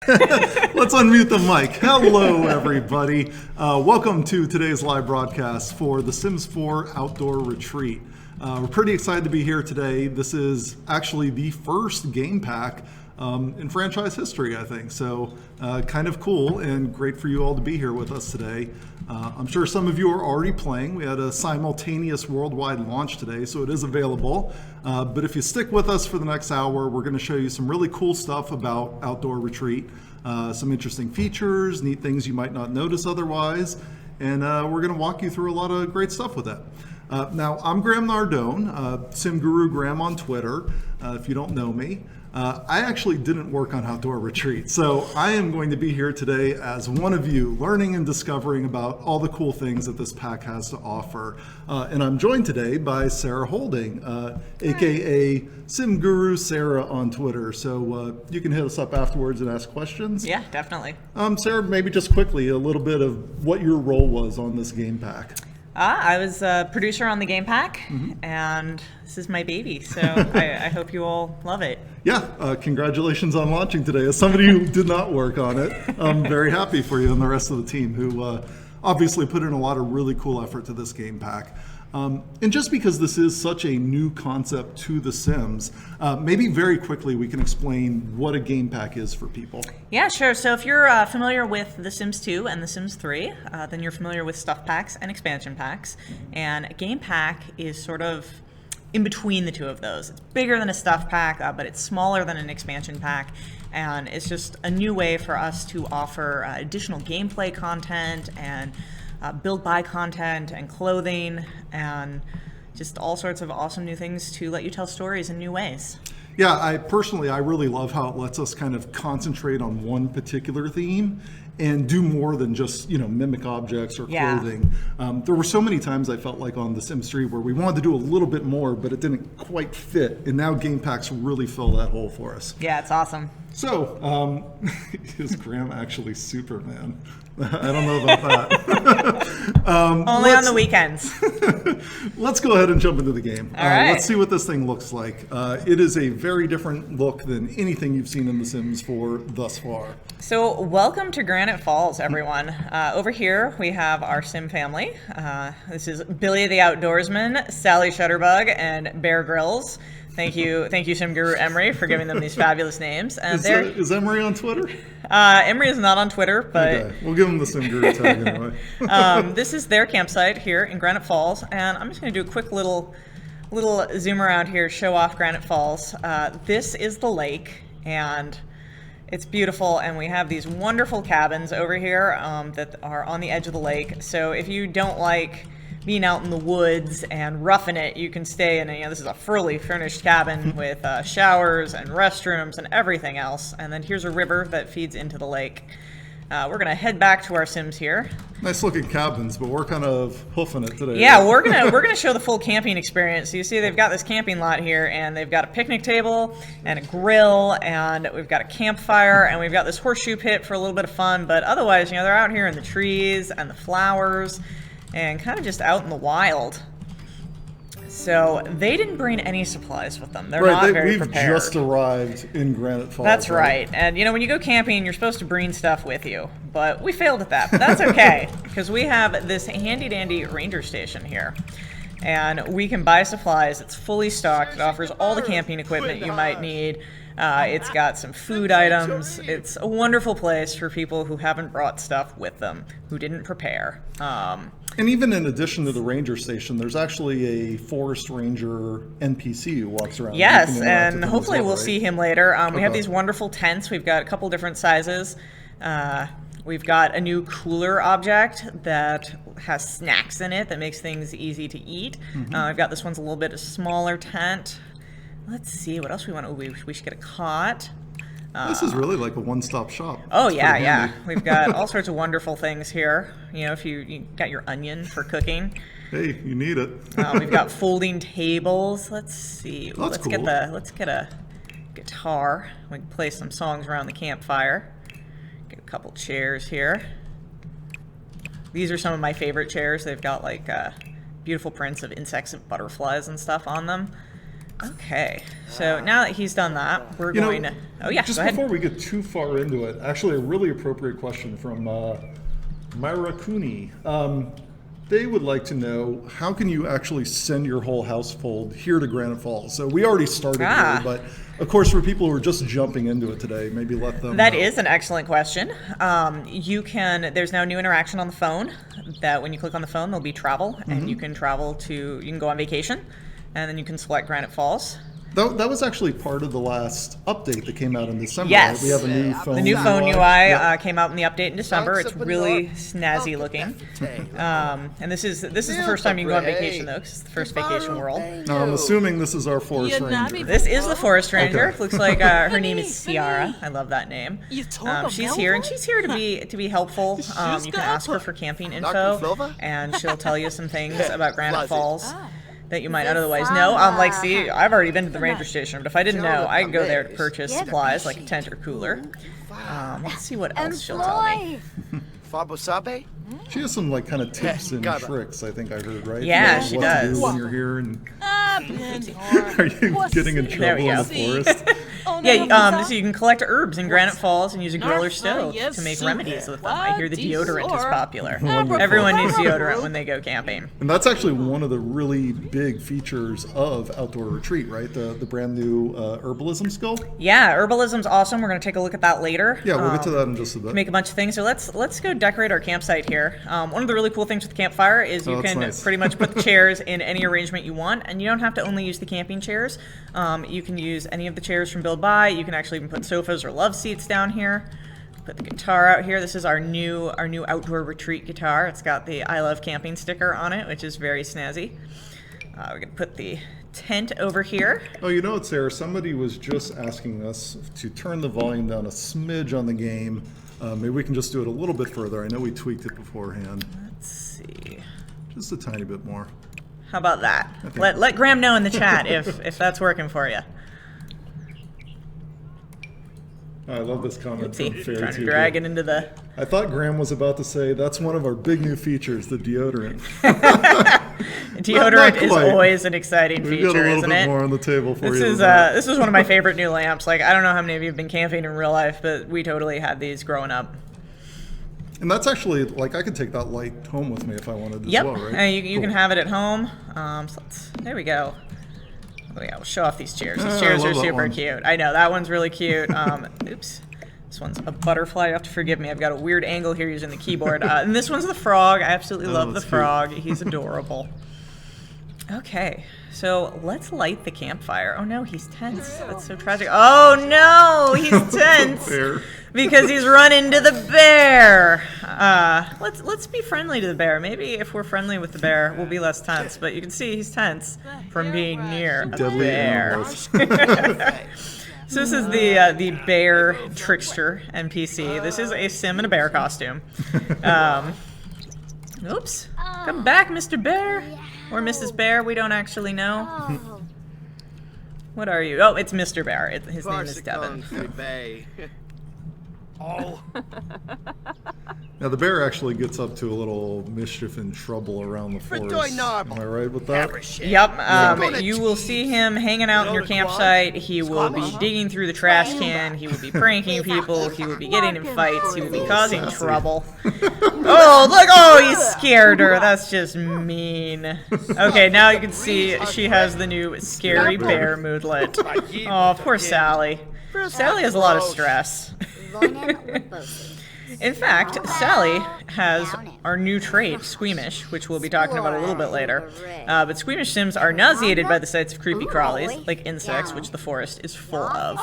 Let's unmute the mic. Hello, everybody. Welcome to today's live broadcast for The Sims 4 Outdoor Retreat. We're pretty excited to be here today. This is actually the first game pack in franchise history, I think. So kind of cool and great for you all to be here with us today. I'm sure some of you are already playing. We had a simultaneous worldwide launch today, so it is available. But if you stick with us for the next hour, we're going to show you some really cool stuff about Outdoor Retreat, some interesting features, neat things you might not notice otherwise, and we're going to walk you through a lot of great stuff with that. Now, I'm Graham Nardone, Sim Guru Graham on Twitter, if you don't know me. I actually didn't work on Outdoor Retreat, so I am going to be here today as one of you, learning and discovering about all the cool things that this pack has to offer. And I'm joined today by Sarah Holding, aka Sim Guru Sarah on Twitter. So you can hit us up afterwards and ask questions. Yeah, definitely. Sarah, maybe just quickly a little bit of what your role was on this game pack. I was a producer on the game pack, and this is my baby, so I hope you all love it. Yeah, congratulations on launching today. As somebody who did not work on it, I'm very happy for you and the rest of the team who obviously put in a lot of really cool effort to this game pack. And just because this is such a new concept to The Sims, maybe very quickly we can explain what a game pack is for people. Yeah, sure. So if you're familiar with The Sims 2 and The Sims 3, then you're familiar with stuff packs and expansion packs. And a game pack is sort of in between the two of those. It's bigger than a stuff pack, but it's smaller than an expansion pack. And it's just a new way for us to offer additional gameplay content and build buy content and clothing and just all sorts of awesome new things to let you tell stories in new ways. Yeah, I really love how it lets us kind of concentrate on one particular theme and do more than just, mimic objects or clothing. There were so many times I felt like on The Sims 3 where we wanted to do a little bit more, but it didn't quite fit. And now game packs really fill that hole for us. Yeah, it's awesome. So, is Graham actually Superman? I don't know about that. Only on the weekends. Let's go ahead and jump into the game. All right. Let's see what this thing looks like. It is a very different look than anything you've seen in The Sims 4 thus far. So welcome to Granite Falls, everyone. Over here we have our Sim family. This is Billy the Outdoorsman, Sally Shutterbug, and Bear Grylls. Thank you, Sim Guru Emery, for giving them these fabulous names. And is Emery on Twitter? Emery is not on Twitter, but okay. We'll give him the Sim Guru tag anyway. This is their campsite here in Granite Falls, and I'm just going to do a quick little zoom around here, show off Granite Falls. This is the lake, and it's beautiful, and we have these wonderful cabins over here that are on the edge of the lake. So if you don't like being out in the woods and roughing it, you can stay in this is a fully furnished cabin with showers and restrooms and everything else. And then here's a river that feeds into the lake. We're gonna head back to our Sims here. Nice looking cabins, but we're kind of hoofing it today. Yeah, we're gonna show the full camping experience. So you see they've got this camping lot here, and they've got a picnic table and a grill, and we've got a campfire, and we've got this horseshoe pit for a little bit of fun. But otherwise, they're out here in the trees and the flowers and kind of just out in the wild. So they didn't bring any supplies with them. They're not very prepared. We've just arrived in Granite Falls. That's right. And when you go camping, you're supposed to bring stuff with you. But we failed at that. But that's okay, because we have this handy-dandy ranger station here. And we can buy supplies. It's fully stocked. It offers all the camping equipment you might need. It's got some food items. It's a wonderful place for people who haven't brought stuff with them, who didn't prepare. And even in addition to the ranger station, there's actually a forest ranger NPC who walks around. Yes, and hopefully we'll see him later. We have Okay. these wonderful tents. We've got a couple different sizes. We've got a new cooler object that has snacks in it that makes things easy to eat. I've got this one's a little bit smaller tent. Let's see, what else we want. We should get a cot. This is really like a one-stop shop. Oh, It's yeah, pretty yeah. handy. We've got all sorts of wonderful things here. If you got your onion for cooking. Hey, you need it. We've got folding tables. Let's see. That's let's cool. let's get a guitar. We can play some songs around the campfire. Get a couple chairs here. These are some of my favorite chairs. They've got like beautiful prints of insects and butterflies and stuff on them. Okay, so now that he's done that, we're You know, going to. Oh yeah, just go ahead. before we get too far into it, actually, a really appropriate question from Myra Cooney. They would like to know, how can you actually send your whole household here to Granite Falls? So we already started here, but of course, for people who are just jumping into it today, maybe let them That know. is an excellent question. You can. There's now new interaction on the phone. That when you click on the phone, there'll be travel, and you can travel to. You can go on vacation, and then you can select Granite Falls. That was actually part of the last update that came out in December. Yes. Right? We have a new phone The new phone UI Yep. came out in the update in December. It's really snazzy looking. And this is the first time you can go on vacation though, 'cause it's the first Vacation World. Now, I'm assuming this is our Forest Ranger. This is the Forest Ranger. Okay. Looks like her name is Ciara. I love that name. She's here, and she's here to be helpful. You can ask her for camping info, and she'll tell you some things about Granite Falls that you might not otherwise know. Like, see, I've already been to the ranger station, but if I didn't know, I could go there to purchase supplies like a tent or cooler. Let's see what else she'll tell me. Fabosabe? She has some like kind of tips and tricks, I think I heard, right? Yeah, Like, she what does. to do when you're here, and are you getting in There we trouble in go. the forest? Yeah, so you can collect herbs in Granite Falls and use a grill or stove to make remedies with them. I hear the deodorant is popular. Everyone needs deodorant when they go camping. And that's actually one of the really big features of Outdoor Retreat, right? The brand new herbalism skill. Yeah, herbalism's awesome. We're going to take a look at that later. Yeah, we'll get to that in just a bit. Make a bunch of things. So let's go decorate our campsite here. One of the really cool things with the campfire is you that's can nice. pretty much put the chairs in any arrangement you want, and you don't have to only use the camping chairs. You can use any of the chairs from Build By. You can actually even put sofas or love seats down here. Put the guitar out here. This is our new Outdoor Retreat guitar. It's got the I Love Camping sticker on it, which is very snazzy. We're gonna put the tent over here. Oh, you know what, Sarah? Somebody was just asking us to turn the volume down a smidge on the game. Maybe we can just do it a little bit further. I know we tweaked it beforehand. Let's see. Just a tiny bit more. How about that? Okay. Let Graham know in the chat if that's working for you. I love this comment See, from Fairy trying to Too drag Good. it into the. I thought Graham was about to say that's one of our big new features, the deodorant. Deodorant Not is quite. always an exciting We've feature, got a little isn't bit it? more on the table for This you. is than that. this is one of my favorite new lamps. Like, I don't know how many of you have been camping in real life, but we totally had these growing up. And that's actually, like, I could take that light home with me if I wanted as Yep, well, right? you can Cool. have it at home. There we go. Oh yeah, we'll show off these chairs. These I chairs are love that super one. cute. I know that one's really cute. Oops. This one's a butterfly. You have to forgive me. I've got a weird angle here using the keyboard. And this one's the frog. I absolutely love the that's cute. frog. He's adorable. Okay, so let's light the campfire. Oh no, he's tense. That's so tragic. Oh no, he's tense Fair. because he's run into the bear. Let's be friendly to the bear. Maybe if we're friendly with the bear, we'll be less tense. But you can see he's tense from being near a Deadly bear. animals. So this is the bear trickster NPC. This is a sim in a bear costume. Oops. Come back, Mr. Bear. Or Mrs. Bear, we don't actually know. What are you? Oh, it's Mr. Bear. His name is Devin. Oh, Now, the bear actually gets up to a little mischief and trouble around the forest. Fridoy Am Narble. I right with that? Yep, you will see him hanging out in your campsite. He will be digging through the trash can. He will be pranking people. He will be getting in fights. He will be causing trouble. Oh, look! Oh, he scared her. That's just mean. Okay, now you can see she has the new scary bear moodlet. Oh, poor Sally. Sally has a lot of stress. In fact, Sally has our new trait, Squeamish, which we'll be talking about a little bit later. But Squeamish Sims are nauseated by the sights of creepy crawlies, like insects, which the forest is full of.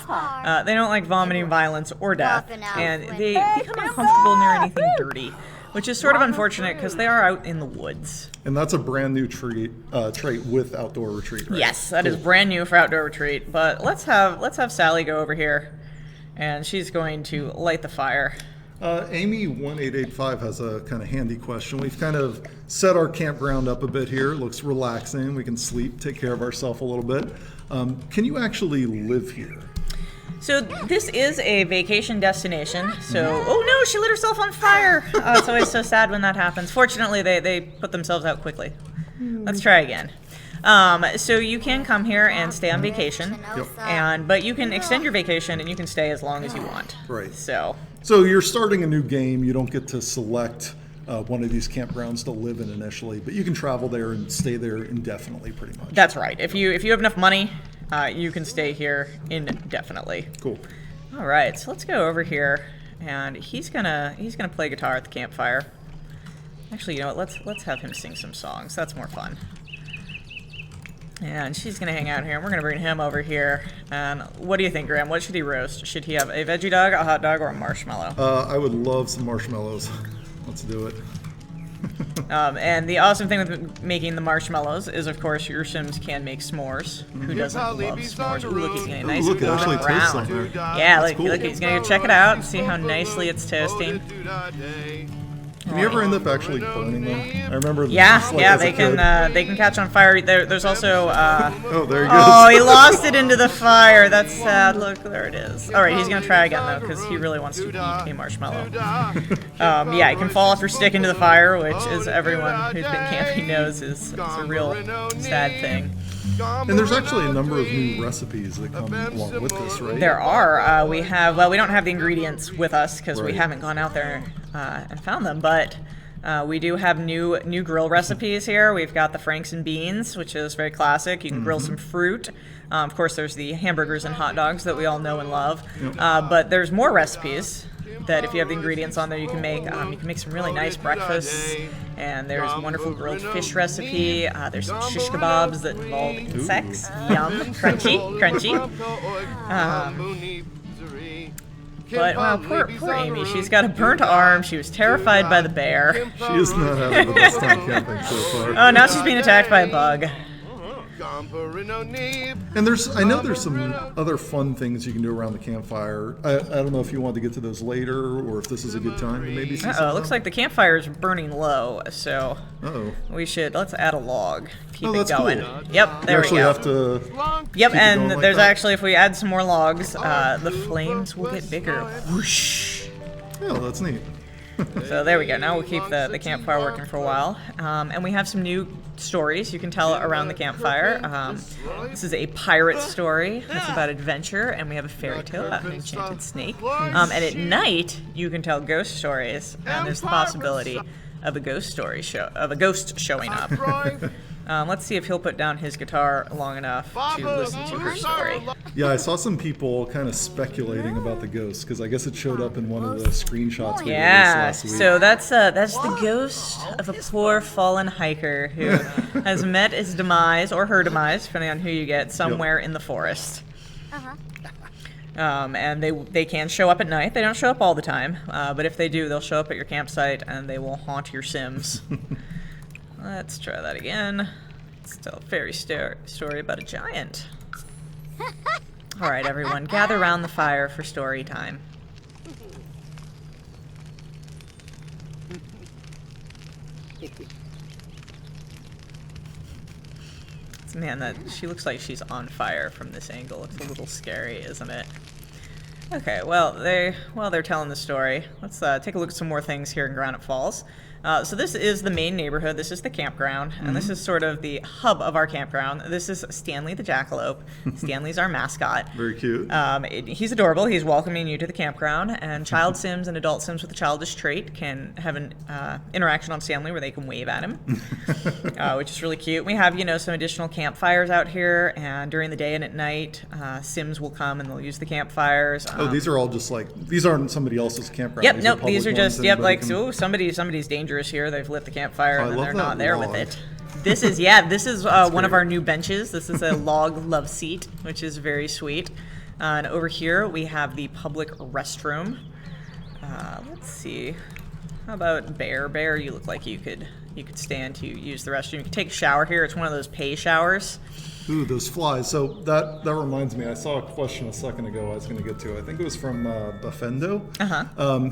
They don't like vomiting, violence, or death, and they become uncomfortable near anything dirty, which is sort of unfortunate because they are out in the woods. And that's a brand new trait with Outdoor Retreat, right? Yes, that is brand new for Outdoor Retreat. But let's have Sally go over here, and she's going to light the fire. Amy1885 has a kind of handy question. We've kind of set our campground up a bit here. It looks relaxing. We can sleep, take care of ourselves a little bit. Can you actually live here? So this is a vacation destination. So, oh no, she lit herself on fire. Oh, it's always so sad when that happens. Fortunately, they put themselves out quickly. Let's try again. So you can come here and stay on vacation, but you can extend your vacation and you can stay as long as you want. Right. So you're starting a new game. You don't get to select one of these campgrounds to live in initially, but you can travel there and stay there indefinitely, pretty much. that's right. If you have enough money, you can stay here indefinitely. Cool. All right, so let's go over here, and he's gonna play guitar at the campfire. Actually, you know what? Let's have him sing some songs. That's more fun. And she's gonna hang out here, and we're gonna bring him over here. And what do you think, Graham? What should he roast? Should he have a veggie dog, a hot dog, or a marshmallow? I would love some marshmallows. Let's do it. And the awesome thing with making the marshmallows is, of course, your Sims can make s'mores. Who doesn't love s'mores? Ooh, look, he's getting a nice Ooh, look, it actually golden toasts brown. on there. Yeah, That's look, cool. look, he's gonna go check it out and see how nicely it's toasting. Can you ever end up actually burning them? I remember. Yeah, just, like, yeah, as a they kid- can catch on fire. There's also. Oh, there he goes. Oh, he lost it into the fire. That's sad. Look, there it is. All right, he's gonna try again though, because he really wants to eat a marshmallow. Yeah, it can fall off your stick into the fire, which, as everyone who's been camping knows, is a real sad thing. And there's actually a number of new recipes that come along with this, right? There are. We don't have the ingredients with us because we Right. haven't gone out there and found them, but we do have new grill recipes here. We've got the Franks and beans, which is very classic. You can grill some fruit. Of course, there's the hamburgers and hot dogs that we all know and love. But there's more recipes that, if you have the ingredients on there, you can make. You can make some really nice breakfasts. And there's a wonderful grilled fish recipe. There's some shish kebabs that involve insects. Yum, crunchy. But wow, poor Amy. She's got a burnt arm. She was terrified by the bear. She is not having the best time camping so far. Oh, now she's being attacked by a bug. And I know there's some other fun things you can do around the campfire. I don't know if you want to get to those later, or if this is a good time to maybe see Uh-oh, it looks like the campfire is burning low, so Uh-oh. let's add a log. Keep Oh, it that's going. cool. Yep, You there we actually go. have to. Yep, keep it and going like there's that? actually, if we add some more logs, the flames will get bigger. Whoosh. Yeah, that's neat. So there we go. Now we'll keep the campfire working for a while. And we have some new stories you can tell around the campfire. This is a pirate story that's about adventure, and we have a fairy tale about an enchanted snake. And at night, you can tell ghost stories, and there's the possibility of a ghost showing up. Let's see if he'll put down his guitar long enough to listen to her story. Yeah, I saw some people kind of speculating about the ghost because I guess it showed up in one of the screenshots we released Yeah, last week. so that's the ghost of a poor fallen hiker who has met his demise, or her demise, depending on who you get, somewhere in the forest. And they can show up at night. They don't show up all the time, but if they do, they'll show up at your campsite and they will haunt your Sims. Let's try that again. Let's tell a fairy story about a giant. All right, everyone, gather around the fire for story time. Man, she looks like she's on fire from this angle. It's a little scary, isn't it? Okay, while they're telling the story, let's take a look at some more things here in Granite Falls. So this is the main neighborhood. This is the campground, and this is sort of the hub of our campground. This is Stanley the jackalope. Stanley's our mascot. Very cute. He's adorable. He's welcoming you to the campground, and child Sims and adult Sims with a childish trait can have an interaction on Stanley where they can wave at him, which is really cute. We have, some additional campfires out here, and during the day and at night, Sims will come and they'll use the campfires. These are all just these aren't somebody else's campground. Yep, These nope, public these are ones. just, Anybody can- somebody's dangerous here. They've lit the campfire I and then love they're that not there log. with it. This is one of great. our new benches. This is a log love seat, which is very sweet. And over here we have the public restroom. Let's see. How about Bear? Bear, you look like you could stand to use the restroom. You can take a shower here. It's one of those pay showers. Ooh, those flies. So that reminds me, I saw a question a second ago I was going to get to. I think it was from Buffendo.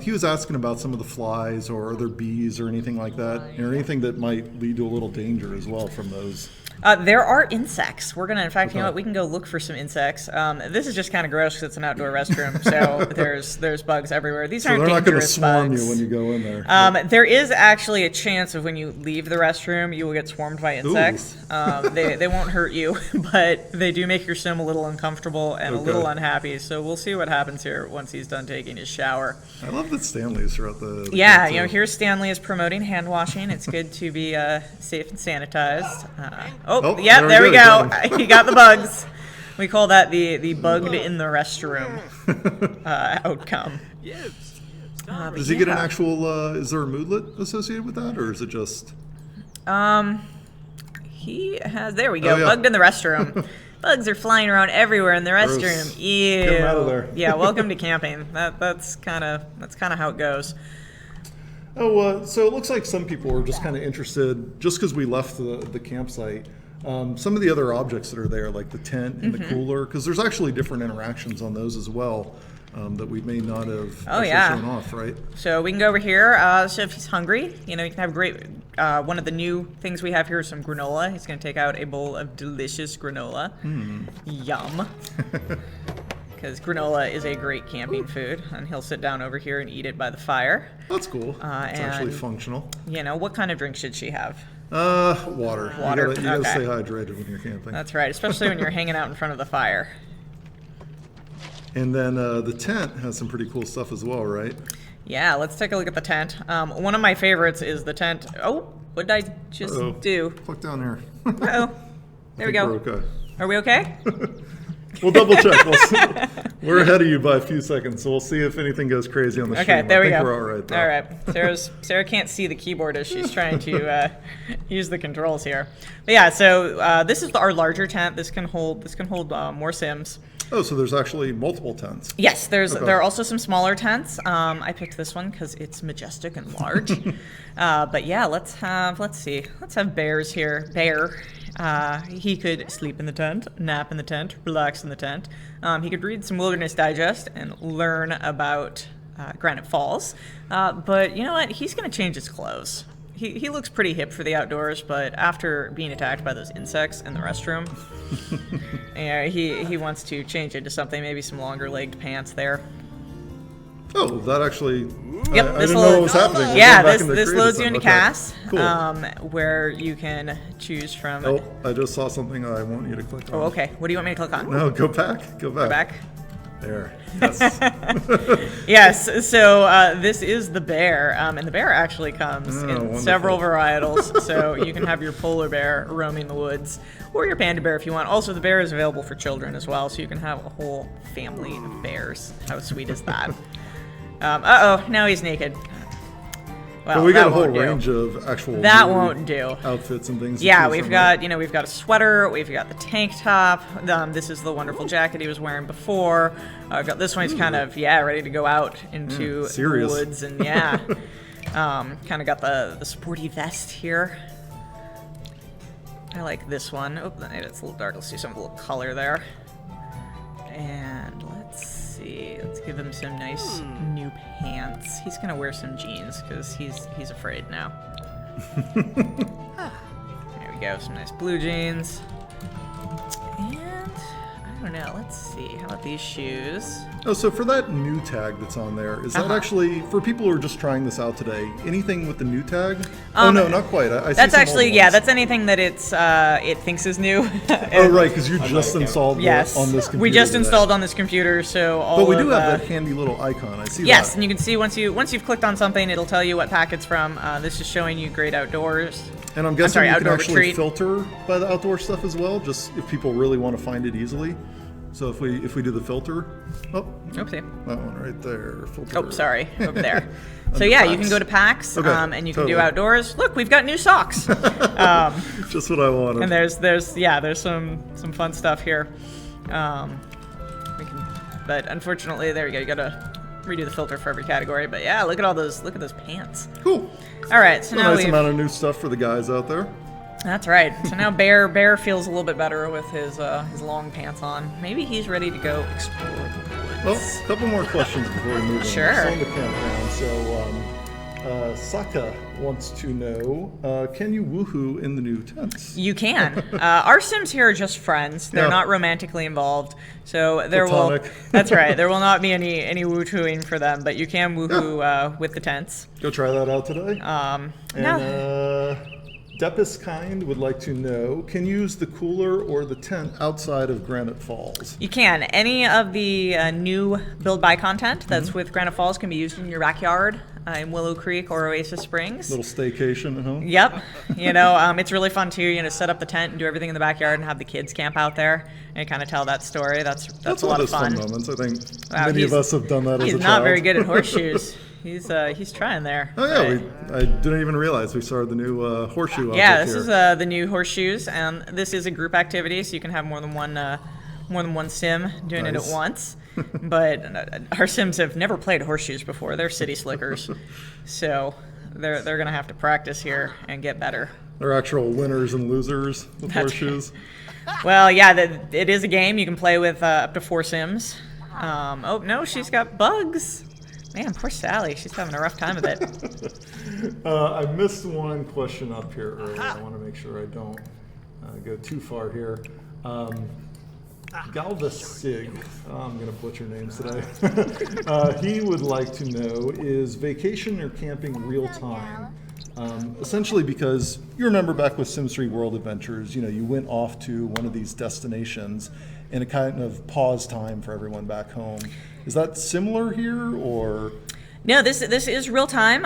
He was asking about some of the flies, or are there bees or anything like that, or anything that might lead to a little danger as well from those. There are insects. We're gonna, in fact, you know what? We can go look for some insects. This is just kind of gross because it's an outdoor restroom, so there's bugs everywhere. These So aren't they're not going to dangerous swarm bugs. you when you go in there. There is actually a chance of when you leave the restroom, you will get swarmed by insects. They won't hurt you, but they do make your sim a little uncomfortable and a little Okay. unhappy. So we'll see what happens here once he's done taking his shower. I love that Stanley's throughout the Yeah, game, you know, too. here Stanley is promoting hand washing. It's good to be safe and sanitized. Oh, yeah, there we go. go. He got the bugs. We call that the bugged in the restroom outcome. Does he get an actual? Is there a moodlet associated with that, or is it just? He has. There we go. Oh, yeah. Bugged in the restroom. Bugs are flying around everywhere in the restroom. Gross. Ew. Get 'em out of there. Yeah. Welcome to camping. That's kind of how it goes. Oh, so it looks like some people are just kind of interested, just because we left the campsite. Some of the other objects that are there, like the tent and the cooler, because there's actually different interactions on those as well that we may not have actually yeah. shown off, right? So we can go over here. So if he's hungry, you know, you can have great. One of the new things we have here is some granola. He's going to take out a bowl of delicious granola. Yum. Because granola is a great camping food, and he'll sit down over here and eat it by the fire. That's cool. It's actually and- functional. You know, what kind of drink should she have? Water. Water, You gotta okay. stay hydrated when you're camping. That's right, especially when you're hanging out in front of the fire. And then the tent has some pretty cool stuff as well, right? Yeah, let's take a look at the tent. One of my favorites is the tent. Oh, what did I just Uh-oh. do? Click down here. Uh-oh. There we go. We're okay. Are we okay? We'll double check. We're ahead of you by a few seconds, so we'll see if anything goes crazy on the Okay, stream. there I we think go. we're all right, though. All right. Sarah can't see the keyboard as she's trying to use the controls here. But yeah, so this is our larger tent. This can hold more Sims. Oh, so there's actually multiple tents. Yes, there Okay. are also some smaller tents. I picked this one because it's majestic and large. But yeah, let's have Bears here. Bear, he could sleep in the tent, nap in the tent, relax in the tent. He could read some Wilderness Digest and learn about Granite Falls. But you know what? He's going to change his clothes. He looks pretty hip for the outdoors, but after being attacked by those insects in the restroom, yeah, he wants to change into something, maybe some longer-legged pants there. Oh, that actually. Yep, I this didn't will- know what was happening. We're Yeah, going back this into this creative loads you stuff. into Okay. CAS, Cool. where you can choose from. Oh, I just saw something I want you to click on. Oh, okay. What do you want me to click on? No, go back. Go back. Go back. There. Yes. Yes. So this is the bear, and the bear actually comes in wonderful. several varietals. So you can have your polar bear roaming the woods, or your panda bear if you want. Also, the bear is available for children as well, so you can have a whole family of bears. How sweet is that? Uh-oh, now he's naked. Well, But we got that a whole won't do. range of actual That weird won't do. outfits and things. to Yeah, choose we've from, got, right? we've got a sweater, we've got the tank top. This is the wonderful jacket he was wearing before. I've got this one. He's kind of, ready to go out into the serious. woods, and kind of got the sporty vest here. I like this one. Oh, it's a little dark. Let's see some of the little color there. And let's see. Let's give him some nice new pants. He's gonna wear some jeans because he's afraid now. There we go. Some nice blue jeans. And I don't know. Let's see. How about these shoes? Oh, so for that new tag that's on there, is that Uh-huh. actually for people who are just trying this out today? Anything with the new tag? Oh no, not quite. I see That's some actually old ones. that's anything that it thinks is new. Oh right, because you just installed it Yes, on this computer. we just today. installed on this computer, so all But we of, do have that handy little icon. I see Yes, that. and you can see once you've clicked on something, it'll tell you what pack it's from. This is showing you Great Outdoors. And I'm guessing sorry, you can outdoor actually retreat. filter by the outdoor stuff as well, just if people really want to find it easily. So if we do the filter, oh, Oopsie. that one right there. Filter. Oh, sorry, over there. So Under yeah, you packs. can go to packs, Okay, and you can do totally. outdoors. Look, we've got new socks. Just what I wanted. And there's some fun stuff here. But unfortunately, there you go. You gotta redo the filter for every category. But yeah, look at those pants. Cool. All right, so A now nice we've. amount of new stuff for the guys out there. That's right. So now Bear feels a little bit better with his long pants on. Maybe he's ready to go explore the Well, woods. a couple more questions before we move on. Sure. We're still in the campground, so Saka wants to know, can you woohoo in the new tents? You can. Our Sims here are just friends. They're Yeah. not romantically involved, so there Platonic. will. That's right. There will not be any woohooing for them, but you can woohoo with the tents. Go try that out today. No. And Depis Kind would like to know, can you use the cooler or the tent outside of Granite Falls? You can. Any of the new build buy content that's with Granite Falls can be used in your backyard in Willow Creek or Oasis Springs. Little staycation at home? Yep. It's really fun too. Set up the tent and do everything in the backyard and have the kids camp out there and kind of tell that story. That's a lot of fun. Moments. I think Wow, many of he's- us have done that as a He's child. not very good at horseshoes. He's trying there. Oh yeah, Right. I didn't even realize we started the new horseshoe. Yeah, object this here. is the new horseshoes, and this is a group activity, so you can have more than one sim doing it Nice. at once. But our Sims have never played horseshoes before. They're city slickers, so they're gonna have to practice here and get better. They're actual winners and losers with That's horseshoes. Well, yeah, it is a game. You can play with up to 4 Sims. Oh no, she's got bugs. Man, poor Sally. She's having a rough time of it. I missed one question up here earlier. I want to make sure I don't go too far here. Galva Sig, I'm going to butcher names today. He would like to know, is vacation or camping real time? Essentially because you remember back with Sims 3 World Adventures, you went off to one of these destinations and it kind of paused time for everyone back home. Is that similar here or? No, this is real time.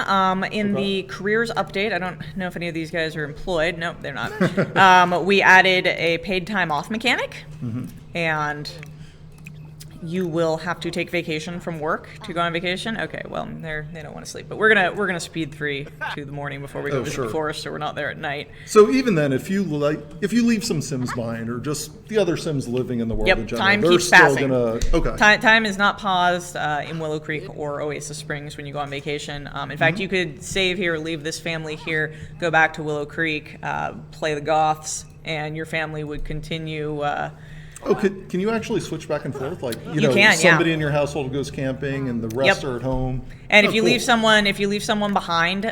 In the careers update, I don't know if any of these guys are employed. Nope, they're not. We added a paid time off mechanic, and you will have to take vacation from work to go on vacation. Okay, well, they don't want to sleep, but we're gonna speed 3 to the morning before we go visit sure. the forest, so we're not there at night. So even then, if you leave some Sims behind, or just the other Sims living in the world Yep, in general, time they're keeps still passing. Okay. Time is not paused in Willow Creek or Oasis Springs when you go on vacation. In fact, you could save here, leave this family here, go back to Willow Creek, play the Goths, and your family would continue. Can you actually switch back and forth? Like You can, yeah. somebody in your household goes camping, and the rest Yep. are at home. And Oh, if you cool. leave someone behind,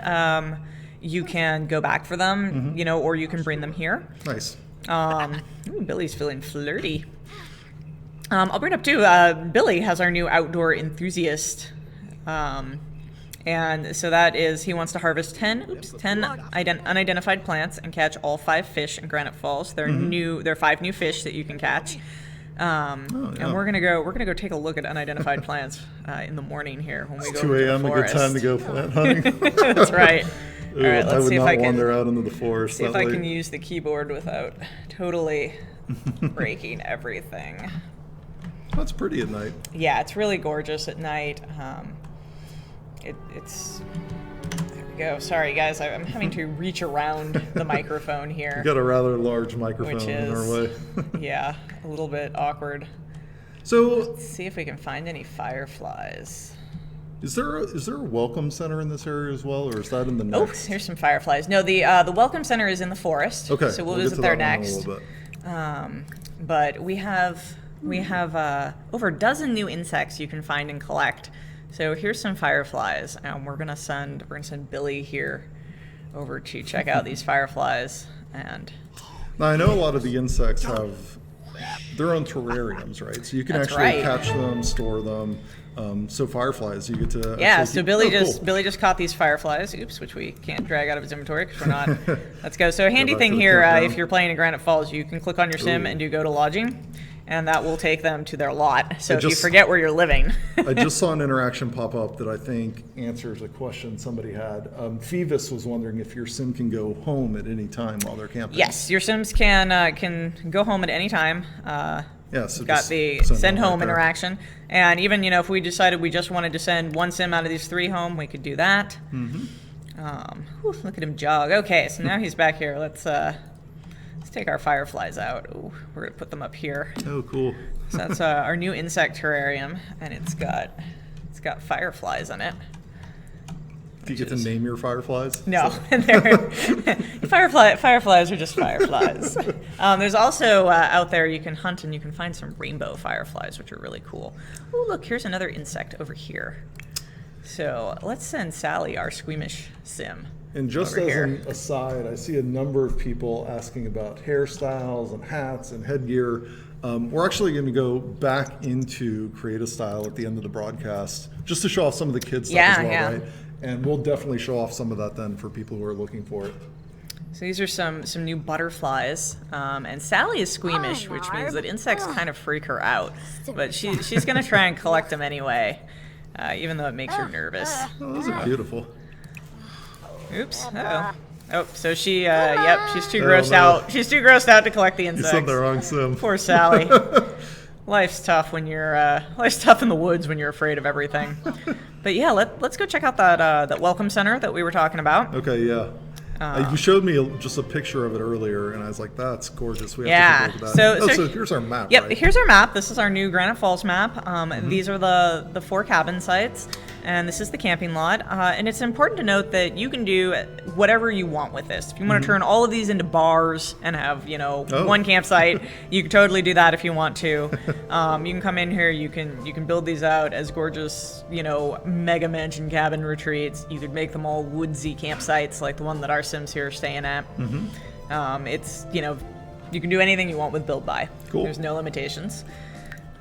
you can go back for them, or you can bring them here. Nice. Ooh, Billy's feeling flirty. I'll bring up too. Billy has our new outdoor enthusiast, and so that is he wants to harvest 10 unidentified plants and catch all 5 fish in Granite Falls. There are 5 new fish that you can catch. And we're gonna go take a look at unidentified plants in the morning here when we go 2 to the a.m. a good forest. time to go plant hunting. That's right. All right, I let's would see if not I can wander out into the forest see if that I late. can use the keyboard without totally breaking everything. That's pretty at night. Yeah, it's really gorgeous at night. It's there we go. Sorry guys, I'm having to reach around the microphone We here, got a rather large microphone which in our is way. yeah, a little bit awkward. So, Let's see if we can find any fireflies. is there a welcome center in this area as well, or is that in the Oh, next? here's some fireflies. No, the welcome center is in the forest. Okay, so we'll get visit to there that one in a next. little bit. But we have over a dozen new insects you can find and collect. So here's some fireflies, and we're gonna send Billy here over to check out these fireflies. And Now I know a lot of the insects have their own terrariums, right? So you can That's actually right. catch them, store them. So fireflies, you get to yeah, actually so keep- Billy oh, cool. Billy just caught these fireflies. Oops, which we can't drag out of his inventory because we're not. Let's go. So a handy back thing to the here, campground. if you're playing in Granite Falls, you can click on your sim Ooh. and do go to lodging, and that will take them to their lot. So if you just- forget where you're living. I just saw an interaction pop up that I think answers a question somebody had. Phoebus was wondering if your sim can go home at any time while they're camping. Yes, your Sims can go home at any time. Yeah, so Got just the send send them right home there. interaction, and even if we decided we just wanted to send one Sim out of these 3 home, we could do that. Look at him jog. Okay, so now he's back here. Let's take our fireflies out. Ooh, we're gonna put them up here. Oh, cool. So that's our new insect terrarium, and it's got fireflies in it. Do you get to name your fireflies? No, fireflies are just fireflies. There's also out there you can hunt and you can find some rainbow fireflies, which are really cool. Oh, look, here's another insect over here. So let's send Sally, our squeamish sim. And just over as here. an aside, I see a number of people asking about hairstyles and hats and headgear. We're actually going to go back into Create a Style at the end of the broadcast, just to show off some of the kids stuff as well, right? And we'll definitely show off some of that then for people who are looking for it. So these are some new butterflies, and Sally is squeamish, which means that insects kind of freak her out. But she's going to try and collect them anyway, even though it makes her nervous. Oh, those are beautiful. Oops. Uh-oh. Oh, so she, she's too Oh, grossed no. out. She's too grossed out to collect the You insects. said the wrong sim. Poor Sally. Life's tough when you're life's tough in the woods when you're afraid of everything. But yeah, let's go check out that welcome center that we were talking about. Okay, yeah. You showed me just a picture of it earlier, and I was like, "That's gorgeous." We have Yeah. to take a look at that. So Here's our map. Yep, right? here's our map. This is our new Granite Falls map. These are the 4 cabin sites, and this is the camping lot. And it's important to note that you can do whatever you want with this. If you want to turn all of these into bars and have one campsite, you can totally do that if you want to. You can come in here. You can build these out as gorgeous mega mansion cabin retreats. You could make them all woodsy campsites like the one that our Sims here are staying at. It's you can do anything you want with Build By. Cool. There's no limitations.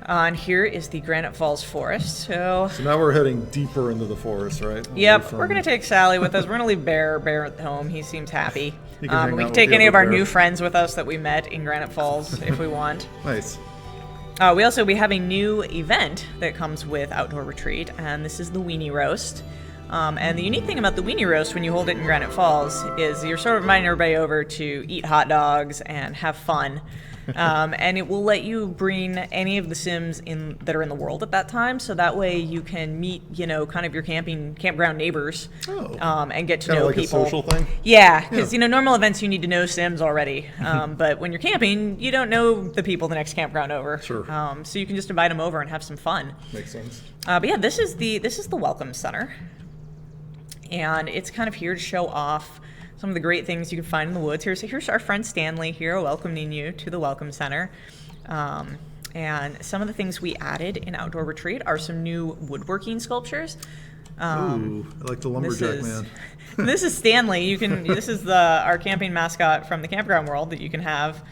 And here is the Granite Falls Forest. So now we're heading deeper into the forest, right? yep, we're gonna take Sally with us. We're gonna leave Bear at home. He seems happy. He can hang out We can with take the any of other our bear. new friends with us that we met in Granite Falls if we want. Nice. We have a new event that comes with Outdoor Retreat, and this is the Weenie Roast. And the unique thing about the Weenie Roast when you hold it in Granite Falls is you're sort of inviting everybody over to eat hot dogs and have fun. And it will let you bring any of the Sims that are in the world at that time, so that way you can meet, kind of your campground neighbors, and get to Kinda know like people. a social thing? Yeah, because normal events you need to know Sims already, but when you're camping, you don't know the people the next campground over. Sure. So you can just invite them over and have some fun. Makes sense. But yeah, this is the Welcome Center, and it's kind of here to show off some of the great things you can find in the woods. Here's our friend Stanley here welcoming you to the Welcome Center. And some of the things we added in Outdoor Retreat are some new woodworking sculptures. Ooh, I like the lumberjack man. This is Stanley. This is our camping mascot from the campground world that you can have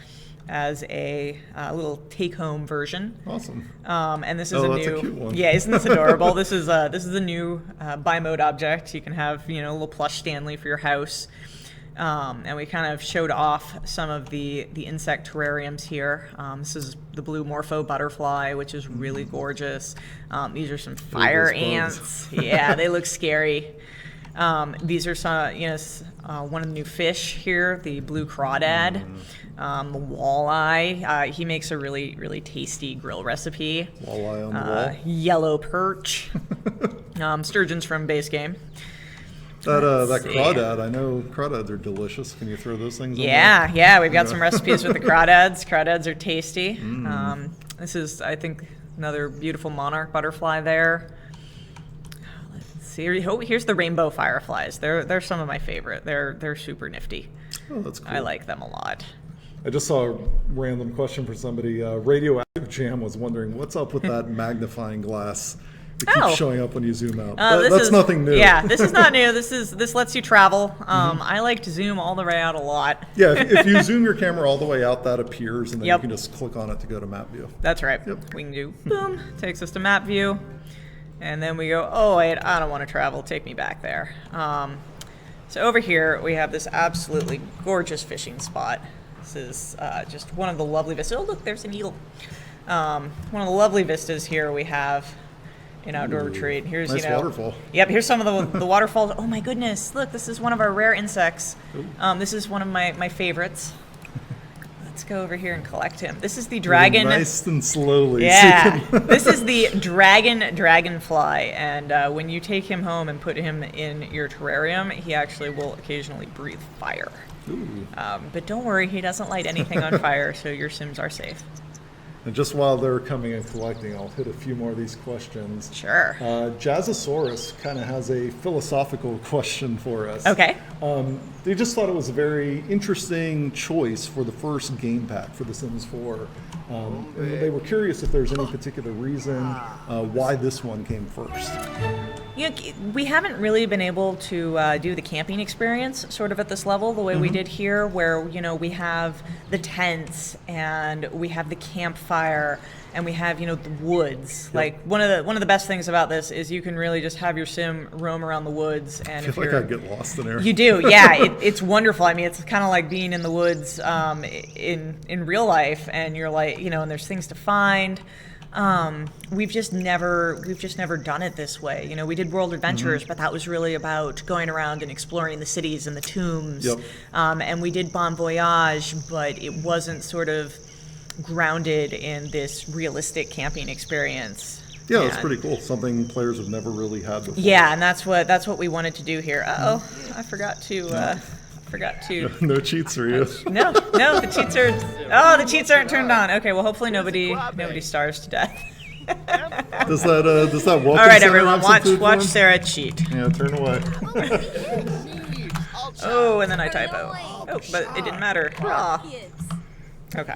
as a little take-home version. Awesome. And this is that's a cute one. Yeah, isn't this adorable? This is a new bi-mode object. You can have a little plush Stanley for your house. And we kind of showed off some of the insect terrariums here. This is the blue morpho butterfly, which is really gorgeous. These are some fire those bugs. ants. Yeah, they look scary. These are some, one of the new fish here, the blue crawdad, the walleye. He makes a really, really tasty grill recipe. Walleye on the wall. Yellow perch. Sturgeons from Base Game. That crawdad, I know crawdads are delicious. Can you throw those things on there? Yeah, we've got some recipes with the crawdads. Crawdads are tasty. This is, I think, another beautiful monarch butterfly there. Let's see. Here's the rainbow fireflies. They're some of my favorite. They're super nifty. Oh, that's cool. I like them a lot. I just saw a random question for somebody. Radioactive Jam was wondering, what's up with that magnifying glass? It keeps showing up when you zoom out. That's nothing new. Yeah, this is not new. This lets you travel. I like to zoom all the way out a lot. Yeah, if you zoom your camera all the way out, that appears, and then Yep. you can just click on it to go to map view. That's right. Yep. We can do boom, takes us to map view, and then we go, oh wait, I don't want to travel, take me back there. So over here we have this absolutely gorgeous fishing spot. This is just one of the lovely vistas. Oh look, there's an eel. One of the lovely vistas here we have in Outdoor Retreat. Here's Nice waterfall. Yep, here's some of the waterfalls. Oh my goodness, look, this is one of our rare insects. This is one of my favorites. Let's go over here and collect him. This is the dragon. Nice and slowly. Yeah, this is the dragonfly, and when you take him home and put him in your terrarium, he actually will occasionally breathe fire. Ooh. But don't worry, he doesn't light anything on fire, so your Sims are safe. And just while they're coming and collecting, I'll hit a few more of these questions. Sure. Jazzosaurus kind of has a philosophical question for us. Okay. They just thought it was a very interesting choice for the first game pack for The Sims 4. And they were curious if there's any particular reason why this one came first. We haven't really been able to do the camping experience sort of at this level the way we did here, where, we have the tents and we have the campfire and we have, the woods. Yep. Like one of the best things about this is you can really just have your sim roam around the woods. And I feel like I'd get lost in there. You do, yeah. It's wonderful. I mean, it's kind of like being in the woods in real life, and you're like, and there's things to find. We've just never done it this way. We did World Adventures, but that was really about going around and exploring the cities and the tombs. Yep. And we did Bon Voyage, but it wasn't sort of grounded in this realistic camping experience. Yeah, that's And- pretty cool. Something players have never really had before. Yeah, and that's what we wanted to do here. I forgot to. No cheats for you. No, the cheats are. Oh, the cheats aren't turned on. Okay, well, hopefully nobody starves to death. Does that welcome? All right, Sarah everyone, have some food watch for him? Sarah cheat. Yeah, turn away. Oh, and then I typo. Oh, but it didn't matter. Ah. Okay.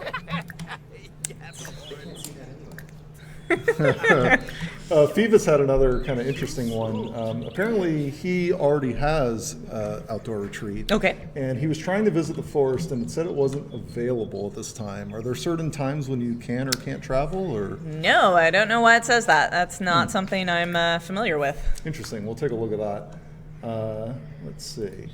Phoebus had another kind of interesting one. Apparently, he already has outdoor retreat. Okay. And he was trying to visit the forest, and it said it wasn't available at this time. Are there certain times when you can or can't travel, or? No, I don't know why it says that. That's not something I'm familiar with. Interesting. We'll take a look at that. Let's see.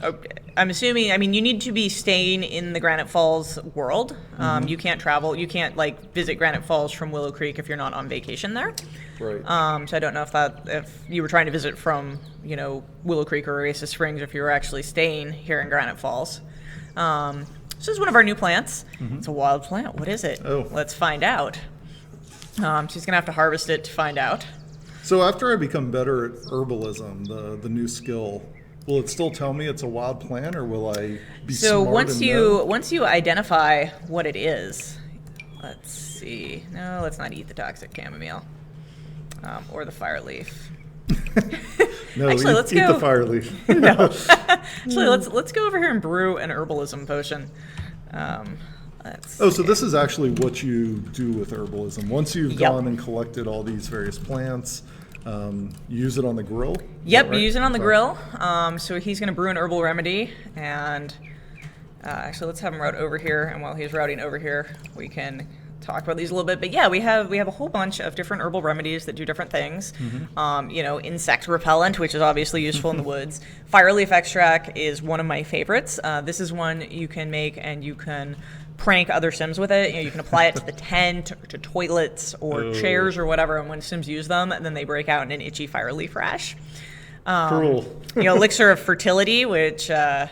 Oh, I'm assuming. I mean, you need to be staying in the Granite Falls world. You can't travel. You can't visit Granite Falls from Willow Creek if you're not on vacation there. Right. So I don't know if you were trying to visit from Willow Creek or Oasis Springs, if you were actually staying here in Granite Falls. This is one of our new plants. It's a wild plant. What is it? Oh. Let's find out. She's gonna have to harvest it to find out. So after I become better at herbalism, the new skill, will it still tell me it's a wild plant, or will I be So smart once and you know? once you identify what it is, let's see. No, let's not eat the toxic chamomile or the fire leaf. No, Actually, eat, let's eat go. the fire leaf. Actually, let's go over here and brew an herbalism potion. Let's Oh, so this is actually what you do with herbalism. Once you've Yep. gone and collected all these various plants, you use it on the grill? Is Yep, that right? you use it on the Okay. grill. So he's going to brew an herbal remedy, and actually, let's have him route over here. And while he's routing over here, we can talk about these a little bit. But yeah, we have a whole bunch of different herbal remedies that do different things. Insect repellent, which is obviously useful in the woods. Fireleaf extract is one of my favorites. This is one you can make, and you can prank other Sims with it. You can apply it to the tent or to toilets or chairs or whatever, and when Sims use them, then they break out in an itchy fireleaf rash. Cruel. Elixir of fertility, which help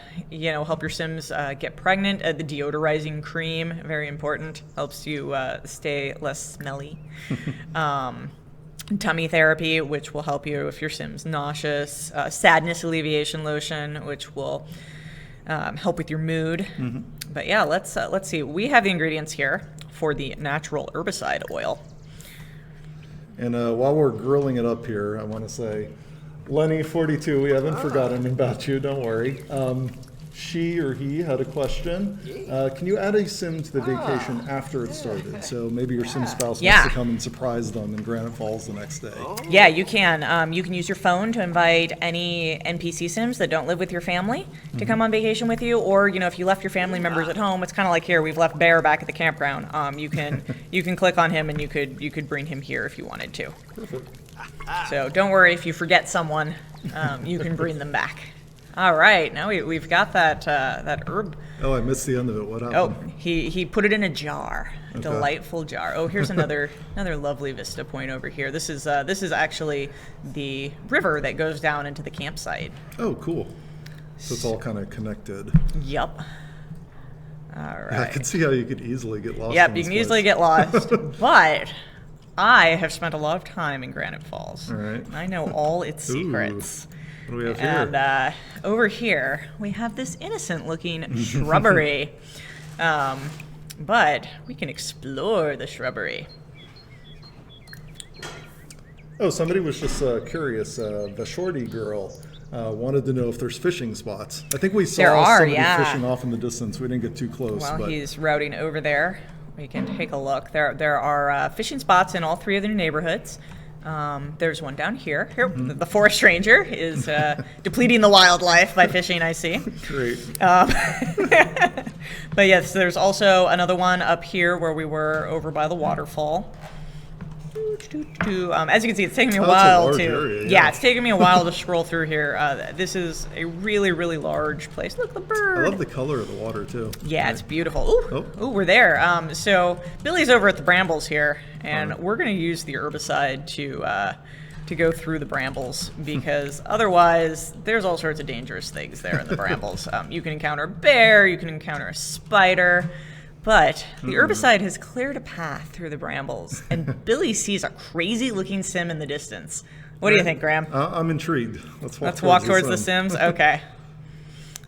your Sims get pregnant. The deodorizing cream, very important, helps you stay less smelly. Tummy therapy, which will help you if your Sim's nauseous. Sadness alleviation lotion, which will help with your mood. But yeah, let's see. We have the ingredients here for the natural herbicide oil. And while we're grilling it up here, I want to say, Lenny42, we haven't forgotten about you, don't worry. She or he had a question. Can you add a Sim to the vacation after it started? So maybe your Sim spouse Yeah. wants to come and surprise them in Granite Falls the next day. Yeah, you can. You can use your phone to invite any NPC Sims that don't live with your family to come on vacation with you. Or, if you left your family members at home, it's kind of like here. We've left Bear back at the campground. You can click on him, and you could bring him here if you wanted to. Perfect. So don't worry if you forget someone. You can bring them back. All right, now we've got that herb. Oh, I missed the end of it. What Oh, happened? he put it in a jar, a Okay. delightful jar. Oh, here's another lovely vista point over here. This is actually the river that goes down into the campsite. Oh, cool. So it's all kind of connected. Yup. All I right. can see how you could easily get lost. Yep, in you this can easily place. get lost, but I have spent a lot of time in Granite Falls. All right. I know all its Ooh. secrets. What do we have And here? over here, we have this innocent-looking shrubbery. But we can explore the shrubbery. Oh, somebody was just curious. The shorty girl wanted to know if there's fishing spots. I think we saw There are, somebody yeah. fishing off in the distance. We didn't get too close. While but he's routing over there, we can take a look. There are fishing spots in all three of the neighborhoods. There's one down here. The forest ranger is depleting the wildlife by fishing, I see. Great. But yes, there's also another one up here where we were over by the waterfall. As you can see, it's taking me a That's a while large to. area, Yeah, yeah. it's taking me a while to scroll through here. This is a really, really large place. Look, the bird. I love the color of the water too. Yeah, it's beautiful. Ooh, Oh. ooh, we're there. So Billy's over at the brambles here, and we're going to use the herbicide to go through the brambles because otherwise there's all sorts of dangerous things there in the brambles. You can encounter a bear, you can encounter a spider. But the herbicide has cleared a path through the brambles, and Billy sees a crazy-looking sim in the distance. What do you think, Graham? I'm intrigued. Let's walk towards the sims? Okay.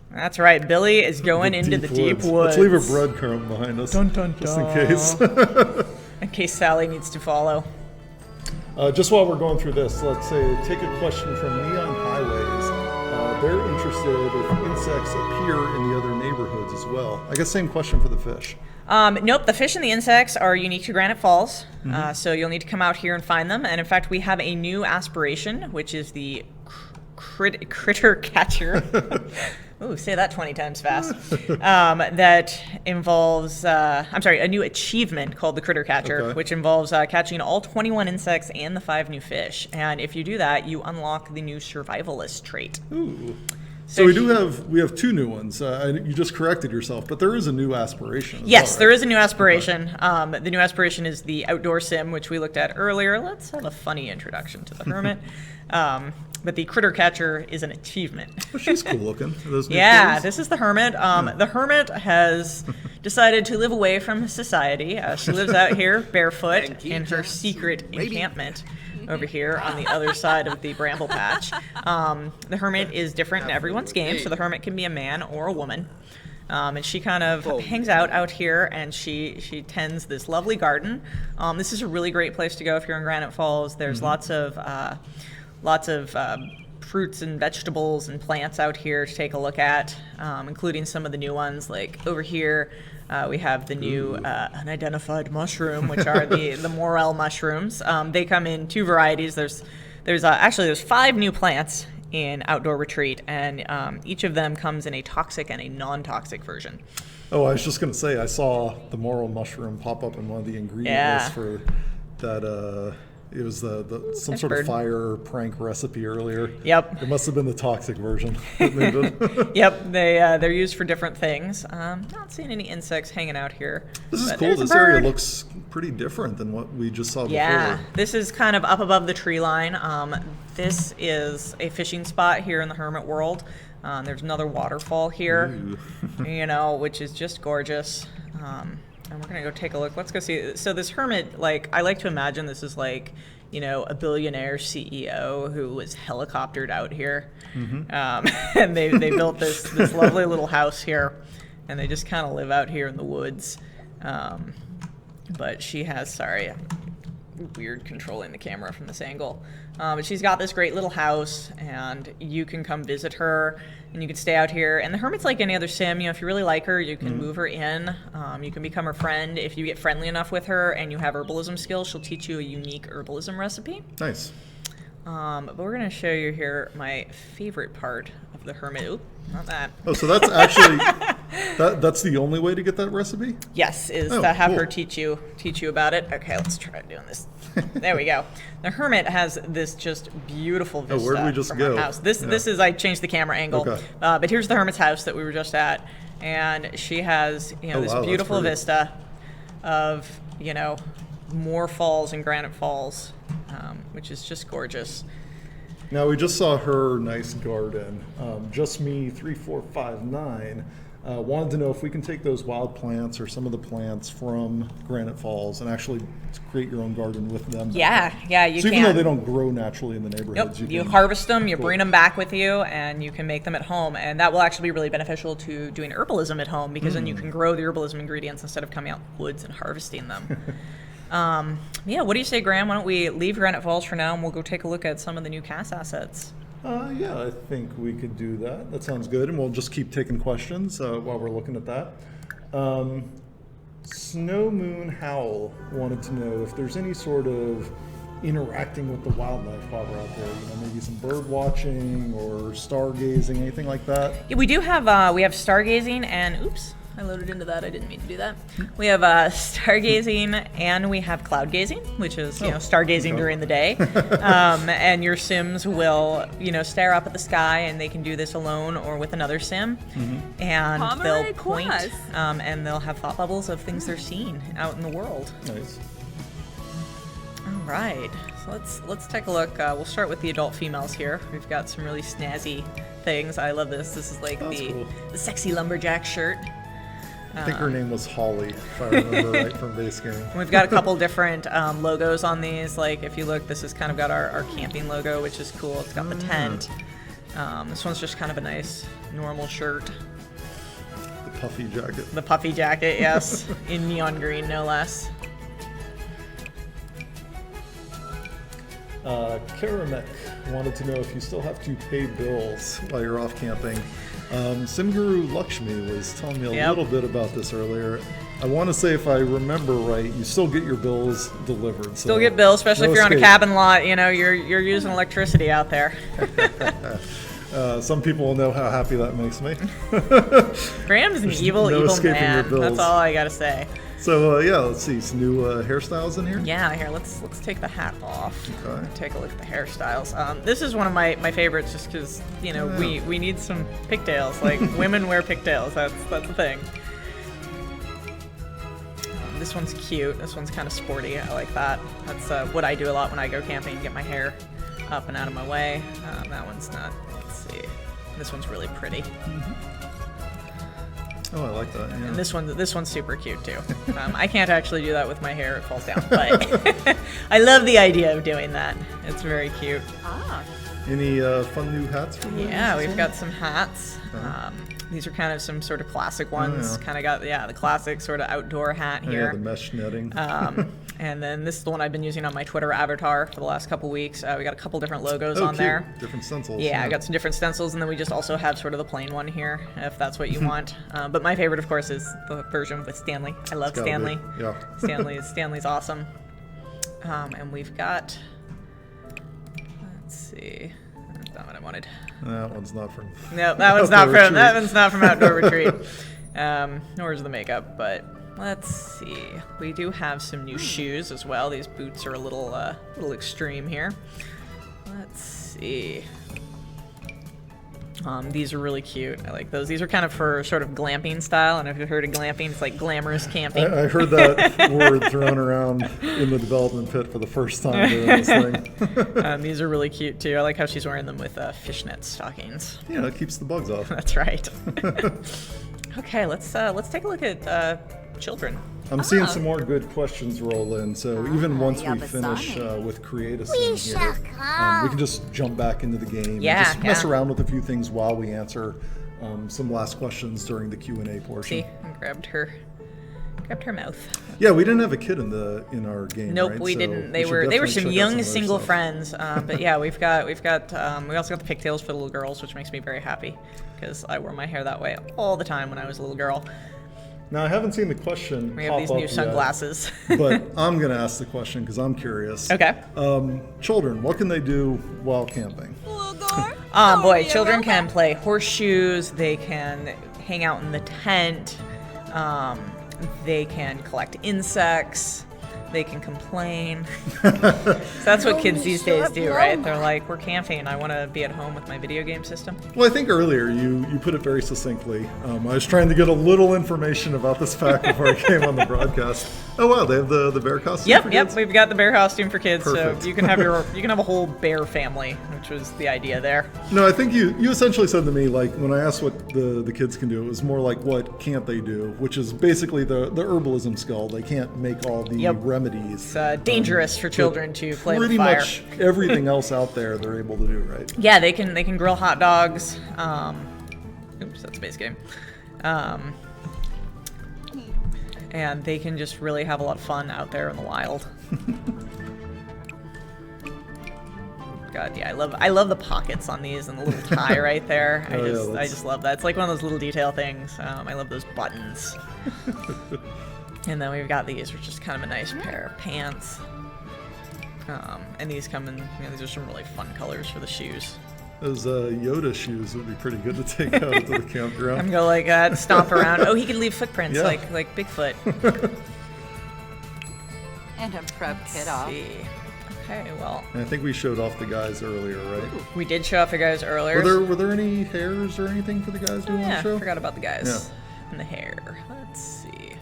That's right. Billy is going into the deep woods. Let's leave a breadcrumb behind us. Just in case. In case Sally needs to follow. Just while we're going through this, let's say take a question from Neon Highways. They're interested if insects appear in the other neighborhoods as well. I guess same question for the fish. Nope, the fish and the insects are unique to Granite Falls, so you'll need to come out here and find them. And in fact, we have a new aspiration, which is the critter catcher. Ooh, say that 20 times fast. That involves, a new achievement called the Critter Catcher, Okay. which involves catching all 21 insects and the 5 new fish. And if you do that, you unlock the new Survivalist trait. Ooh. So we have 2 new ones. You just corrected yourself, but there is a new aspiration. Yes, there is a new aspiration. The new aspiration is the Outdoor Sim, which we looked at earlier. Let's have a funny introduction to the Hermit. But the Critter Catcher is an achievement. Well, she's cool looking. Those new Yeah, clothes. this is the Hermit. The Hermit has decided to live away from society. She lives out here barefoot in her secret encampment over here on the other side of the bramble patch. The Hermit is different in everyone's game, so the Hermit can be a man or a woman. And she kind of hangs out here, and she tends this lovely garden. This is a really great place to go if you're in Granite Falls. There's lots of fruits and vegetables and plants out here to take a look at, including some of the new ones. Like over here, we have the new unidentified mushroom, which are the morel mushrooms. They come in 2 varieties. There's 5 new plants in Outdoor Retreat, and each of them comes in a toxic and a non-toxic version. Oh, I was just going to say, I saw the morel mushroom pop up in one of the ingredient lists for that. It was some sort of fire prank recipe earlier. Yep. It must have been the toxic version that made it. Yep, they're used for different things. Not seeing any insects hanging out here. This is but cool. there's a This area bird. looks pretty different than what we just saw Yeah, before. this is kind of up above the tree line. This is a fishing spot here in the Hermit world. There's another waterfall here, which is just gorgeous. And we're gonna go take a look. Let's go see. So this Hermit, I like to imagine this is like, a billionaire CEO who was helicoptered out here, and they built this lovely little house here, and they just kind of live out here in the woods. But she has, weird controlling the camera from this angle. But she's got this great little house, and you can come visit her, and you can stay out here. And the Hermit's like any other sim. If you really like her, you can move her in. You can become her friend. If you get friendly enough with her and you have herbalism skills, she'll teach you a unique herbalism recipe. Nice. But we're going to show you here my favorite part of the Hermit. Oop, not that. Oh, so that's actually that's the only way to get that recipe? Yes, is Oh, to have cool. her teach you about it. Okay, let's try doing this. There we go. The Hermit has this just beautiful vista where'd we just from go? her house. This is I changed the camera angle. Okay. But here's the Hermit's house that we were just at, and she has Oh, this wow, that's beautiful pretty. vista of more falls and Granite Falls, which is just gorgeous. Now we just saw her nice garden. Just Me 3459 wanted to know if we can take those wild plants or some of the plants from Granite Falls and actually create your own garden with them. Yeah, you So can. even though they don't grow naturally in the Nope. neighborhoods, You can- harvest them, you Cool. bring them back with you, and you can make them at home. And that will actually be really beneficial to doing herbalism at home, because then you can grow the herbalism ingredients instead of coming out in the woods and harvesting them. What do you say, Graham? Why don't we leave Granite Falls for now, and we'll go take a look at some of the new CAS assets. Yeah, I think we could do that. That sounds good, and we'll just keep taking questions while we're looking at that. Snow Moon Howl wanted to know if there's any sort of interacting with the wildlife while we're out there? You know, maybe some bird watching or stargazing, anything like that? Yeah, we do have we have stargazing and oops, I loaded into that. I didn't mean to do that. We have stargazing and we have cloud gazing, which is stargazing during the day. And your Sims will stare up at the sky, and they can do this alone or with another Sim, and they'll point and they'll have thought bubbles of things they're seeing out in the world. Nice. All right, so let's take a look. We'll start with the adult females here. We've got some really snazzy things. I love this. This is like the sexy lumberjack shirt. I think her name was Holly, if I remember right from base game. We've got a couple different logos on these. Like if you look, this has kind of got our camping logo, which is cool. It's got the tent. This one's just kind of a nice normal shirt. The puffy jacket. The puffy jacket, yes, in neon green, no less. Karamek wanted to know if you still have to pay bills while you're off camping. Simguru Lakshmi was telling me a little bit about this earlier. I want to say, if I remember right, you still get your bills delivered. Still get bills, especially if you're on a cabin lot. You're using electricity out there. Some people will know how happy that makes me. Graham's an evil man. That's all I gotta say. So let's see, some new hairstyles in here? Yeah, here, let's take the hat off. Okay. Take a look at the hairstyles. This is one of my favorites just because, we need some pigtails. Like, women wear pigtails. That's the thing. This one's cute. This one's kind of sporty. I like that. That's what I do a lot when I go camping, get my hair up and out of my way. That one's not. Let's see. This one's really pretty. Oh, I like that. Yeah. And this one's super cute too. I can't actually do that with my hair; it falls down. But I love the idea of doing that. It's very cute. Any fun new hats from you? Yeah, we've got some hats. These are kind of some sort of classic ones. Kind of got the classic sort of outdoor hat here. Yeah, the mesh netting. And then this is the one I've been using on my Twitter avatar for the last couple weeks. We got a couple different logos on there. Different stencils. Yeah, I got some different stencils, and then we just also have sort of the plain one here, if that's what you want. But my favorite, of course, is the version with Stanley. I love Stanley. Yeah. Stanley's awesome. And we've got, let's see, that's not what I wanted. That one's not from. No, that one's not from. That one's not from Outdoor Retreat. Nor is the makeup, but let's see. We do have some new shoes as well. These boots are a little extreme here. Let's see. These are really cute. I like those. These are kind of for sort of glamping style. And if you've heard of glamping, it's like glamorous camping. I heard that word thrown around in the development pit for the first time doing this thing. These are really cute too. I like how she's wearing them with fishnet stockings. Yeah, it keeps the bugs off. That's right. Okay, let's take a look at children. I'm seeing some more good questions roll in, so even once we finish with Create a Scene here, we can just jump back into the game and just mess around with a few things while we answer some last questions during the Q&A portion. See, I grabbed her mouth. Yeah, we didn't have a kid in our game. Nope, right? we So didn't. we They were some definitely young check out single other stuff. friends. But yeah, we also got the pigtails for the little girls, which makes me very happy because I wore my hair that way all the time when I was a little girl. Now, I haven't seen the question We have pop these up new sunglasses. yet, but I'm going to ask the question because I'm curious. Okay. Children, what can they do while camping? Boy, children can play horseshoes. They can hang out in the tent. They can collect insects. They can complain. So that's what kids these days do, right? They're like, we're camping. I want to be at home with my video game system. Well, I think earlier you put it very succinctly. I was trying to get a little information about this fact before I came on the broadcast. Oh wow, they have the bear costume. For kids? We've got the bear costume for kids, Perfect. so you can have a whole bear family, which was the idea there. No, I think you essentially said to me, like, when I asked what the kids can do, it was more like what can't they do, which is basically the herbalism skill. They can't make all the remedies. It's dangerous for children to play with pretty fire. much everything else out there they're able to do, right? Yeah, they can grill hot dogs. Oops, that's base game. And they can just really have a lot of fun out there in the wild. God, yeah, I love the pockets on these and the little tie right there. I just love that. It's like one of those little detail things. I love those buttons. And then we've got these, which is kind of a nice pair of pants. And these come in, these are some really fun colors for the shoes. Those Yoda shoes would be pretty good to take out to the I'm campground. gonna like stomp around. Oh, he could leave footprints Yeah. like Bigfoot. And a prep kit off. See. Okay, well, And I think we showed off the guys earlier, right? we did show off the guys earlier. Were there any hairs or anything for the guys we want Yeah, to show? forgot about the guys. Yeah. And the hair. Let's see.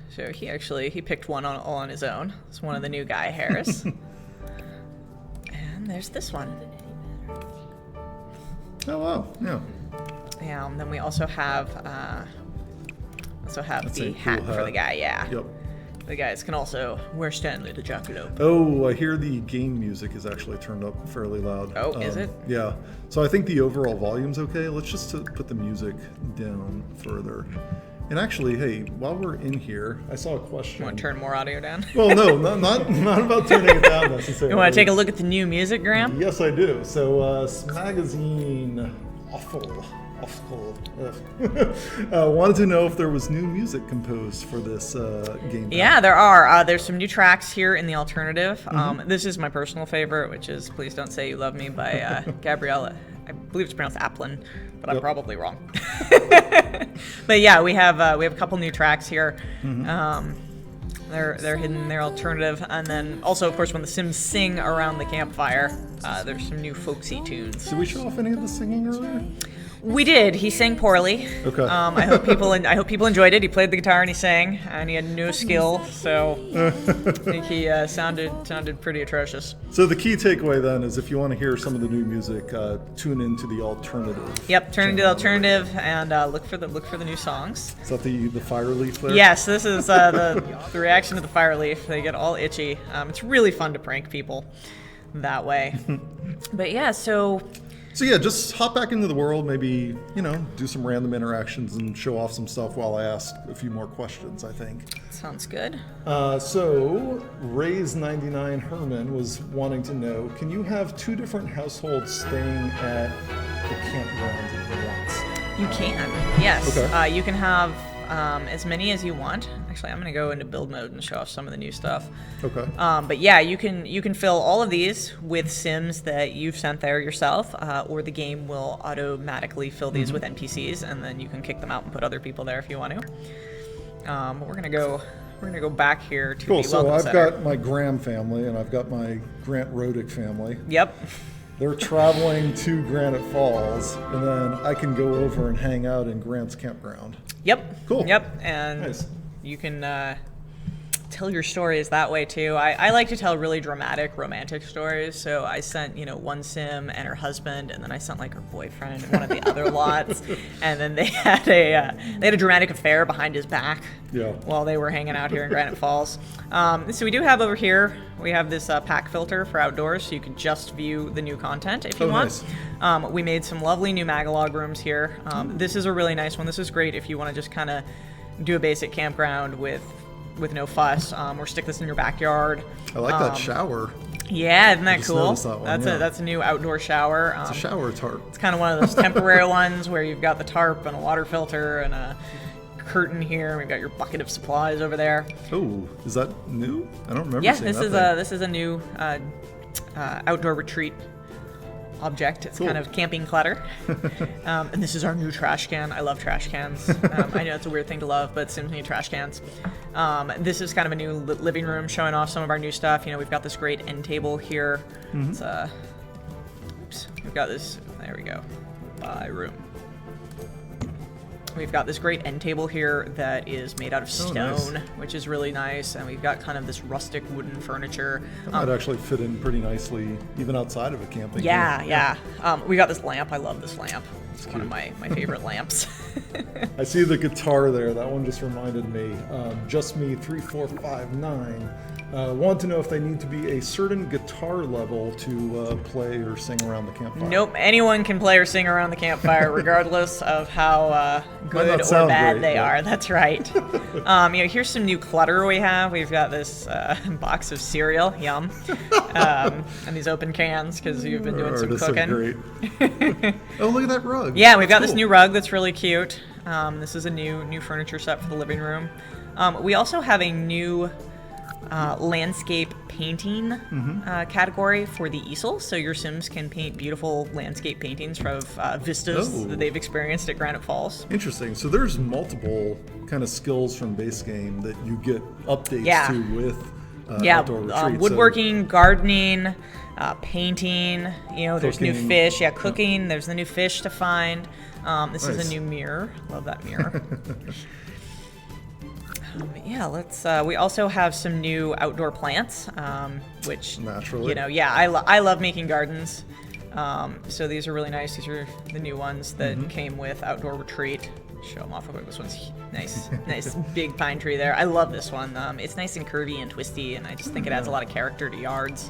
So he picked one all on his own. It's one of the new guy hairs. And there's this one. Oh wow, yeah. Yeah, and then we also have That's the a cool hat for hat. the guy, yeah. Yep. The guys can also wear Stanley the Jackalope. Oh, I hear the game music is actually turned up fairly loud. Oh, is it? Yeah. So I think the overall volume's okay. Let's just put the music down further. And actually, hey, while we're in here, I saw a question. Want to turn more audio down? Well, no, not about turning it down necessarily. You want to take a look at the new music, Graham? Yes, I do. So, Smagazine Awful. Wanted to know if there was new music composed for this game. Yeah, there are. There's some new tracks here in the alternative. Mm-hmm. This is my personal favorite, which is "Please Don't Say You Love Me" by Gabriella. I believe it's pronounced Applin, but I'm Yep. probably wrong. But yeah, we have a couple new tracks here. Mm-hmm. They're hidden, they're alternative, and then also, of course, when the Sims sing around the campfire, there's some new folksy tunes. Did we show off any of the singing earlier? We did. He sang poorly. Okay. I hope people enjoyed it. He played the guitar and he sang, and he had no skill, so I think he sounded pretty atrocious. So the key takeaway then is if you want to hear some of the new music, tune into the alternative. Yep. Turn into the channel. alternative and look for the new songs. Is that the Fireleaf there? Yes, this is the reaction to the Fireleaf. They get all itchy. It's really fun to prank people that way. But yeah, so. So yeah, just hop back into the world, maybe, do some random interactions and show off some stuff while I ask a few more questions, I think. Sounds good. So Ray's99 Herman was wanting to know, can you have two different households staying at the campground at once? You can, yes. Okay. You can have as many as you want. Actually, I'm going to go into build mode and show off some of the new stuff. Okay. But yeah, you can fill all of these with Sims that you've sent there yourself, or the game will automatically fill these with NPCs, and then you can kick them out and put other people there if you want to. We're gonna go back here to Cool, the so welcome I've center. got my Graham family and I've got my Grant Rodick family. Yep. They're traveling to Granite Falls, and then I can go over and hang out in Grant's campground. Yep. Cool. Yep. And Nice. you can tell your stories that way too. I like to tell really dramatic, romantic stories. So I sent, one Sim and her husband, and then I sent like her boyfriend and one of the other lots, and then they had a dramatic affair behind his back. Yeah. While they were hanging out here in Granite Falls. So we do have over here, we have this pack filter for outdoors, so you can just view the new content if you Oh, want. nice. We made some lovely new Magalog rooms here. This is a really nice one. This is great if you want to just kind of do a basic campground with no fuss, or stick this in your backyard. I like that shower. Yeah, isn't that just cool? noticed that one, yeah. That's a new outdoor shower. It's a shower tarp. It's kind of one of those temporary ones where you've got the tarp and a water filter and a curtain here. And we've got your bucket of supplies over there. Oh, is that new? I don't remember Yeah, seeing this that is thing. this is a new outdoor retreat object. It's Cool. kind of camping clutter. And this is our new trash can. I love trash cans. I know it's a weird thing to love, but Sims need trash cans. This is kind of a new living room showing off some of our new stuff. We've got this great end table here. It's oops. We've got this. There we go. By room. We've got this great end table here that is made out of Oh, stone, nice. which is really nice. And we've got kind of this rustic wooden furniture. That might actually fit in pretty nicely, even outside of a camping. Yeah, unit. yeah. We got this lamp. I love this lamp. It's one of cute. my favorite lamps. I see the guitar there. That one just reminded me. Just Me 3459 wanted to know if they need to be a certain guitar level to play or sing around the campfire. Nope. Anyone can play or sing around the campfire, regardless of how good not or sound bad great, they but- are. That's right. Here's some new clutter we have. We've got this box of cereal, yum, and these open cans because you've been doing some Artists are cooking. great. Oh, look at that rug. Yeah, we've got That's this cool. new rug that's really cute. This is a new furniture set for the living room. We also have a new landscape painting category for the easel, so your Sims can paint beautiful landscape paintings of vistas that they've experienced at Granite Falls. Interesting. So there's multiple kind of skills from base game that you get updates Yeah. to with Outdoor Retreat. Woodworking, gardening, painting. You know, there's new Cooking. fish. Yeah, cooking. There's the new fish to find. This is Nice. a new mirror. Love that mirror. Yeah, let's. We also have some new outdoor plants, which Naturally. you know, yeah, I love making gardens. So these are really nice. These are the new ones that came with Outdoor Retreat. Show them off real quick. This one's nice, nice big pine tree there. I love this one. It's nice and curvy and twisty, and I just think it adds a lot of character to yards.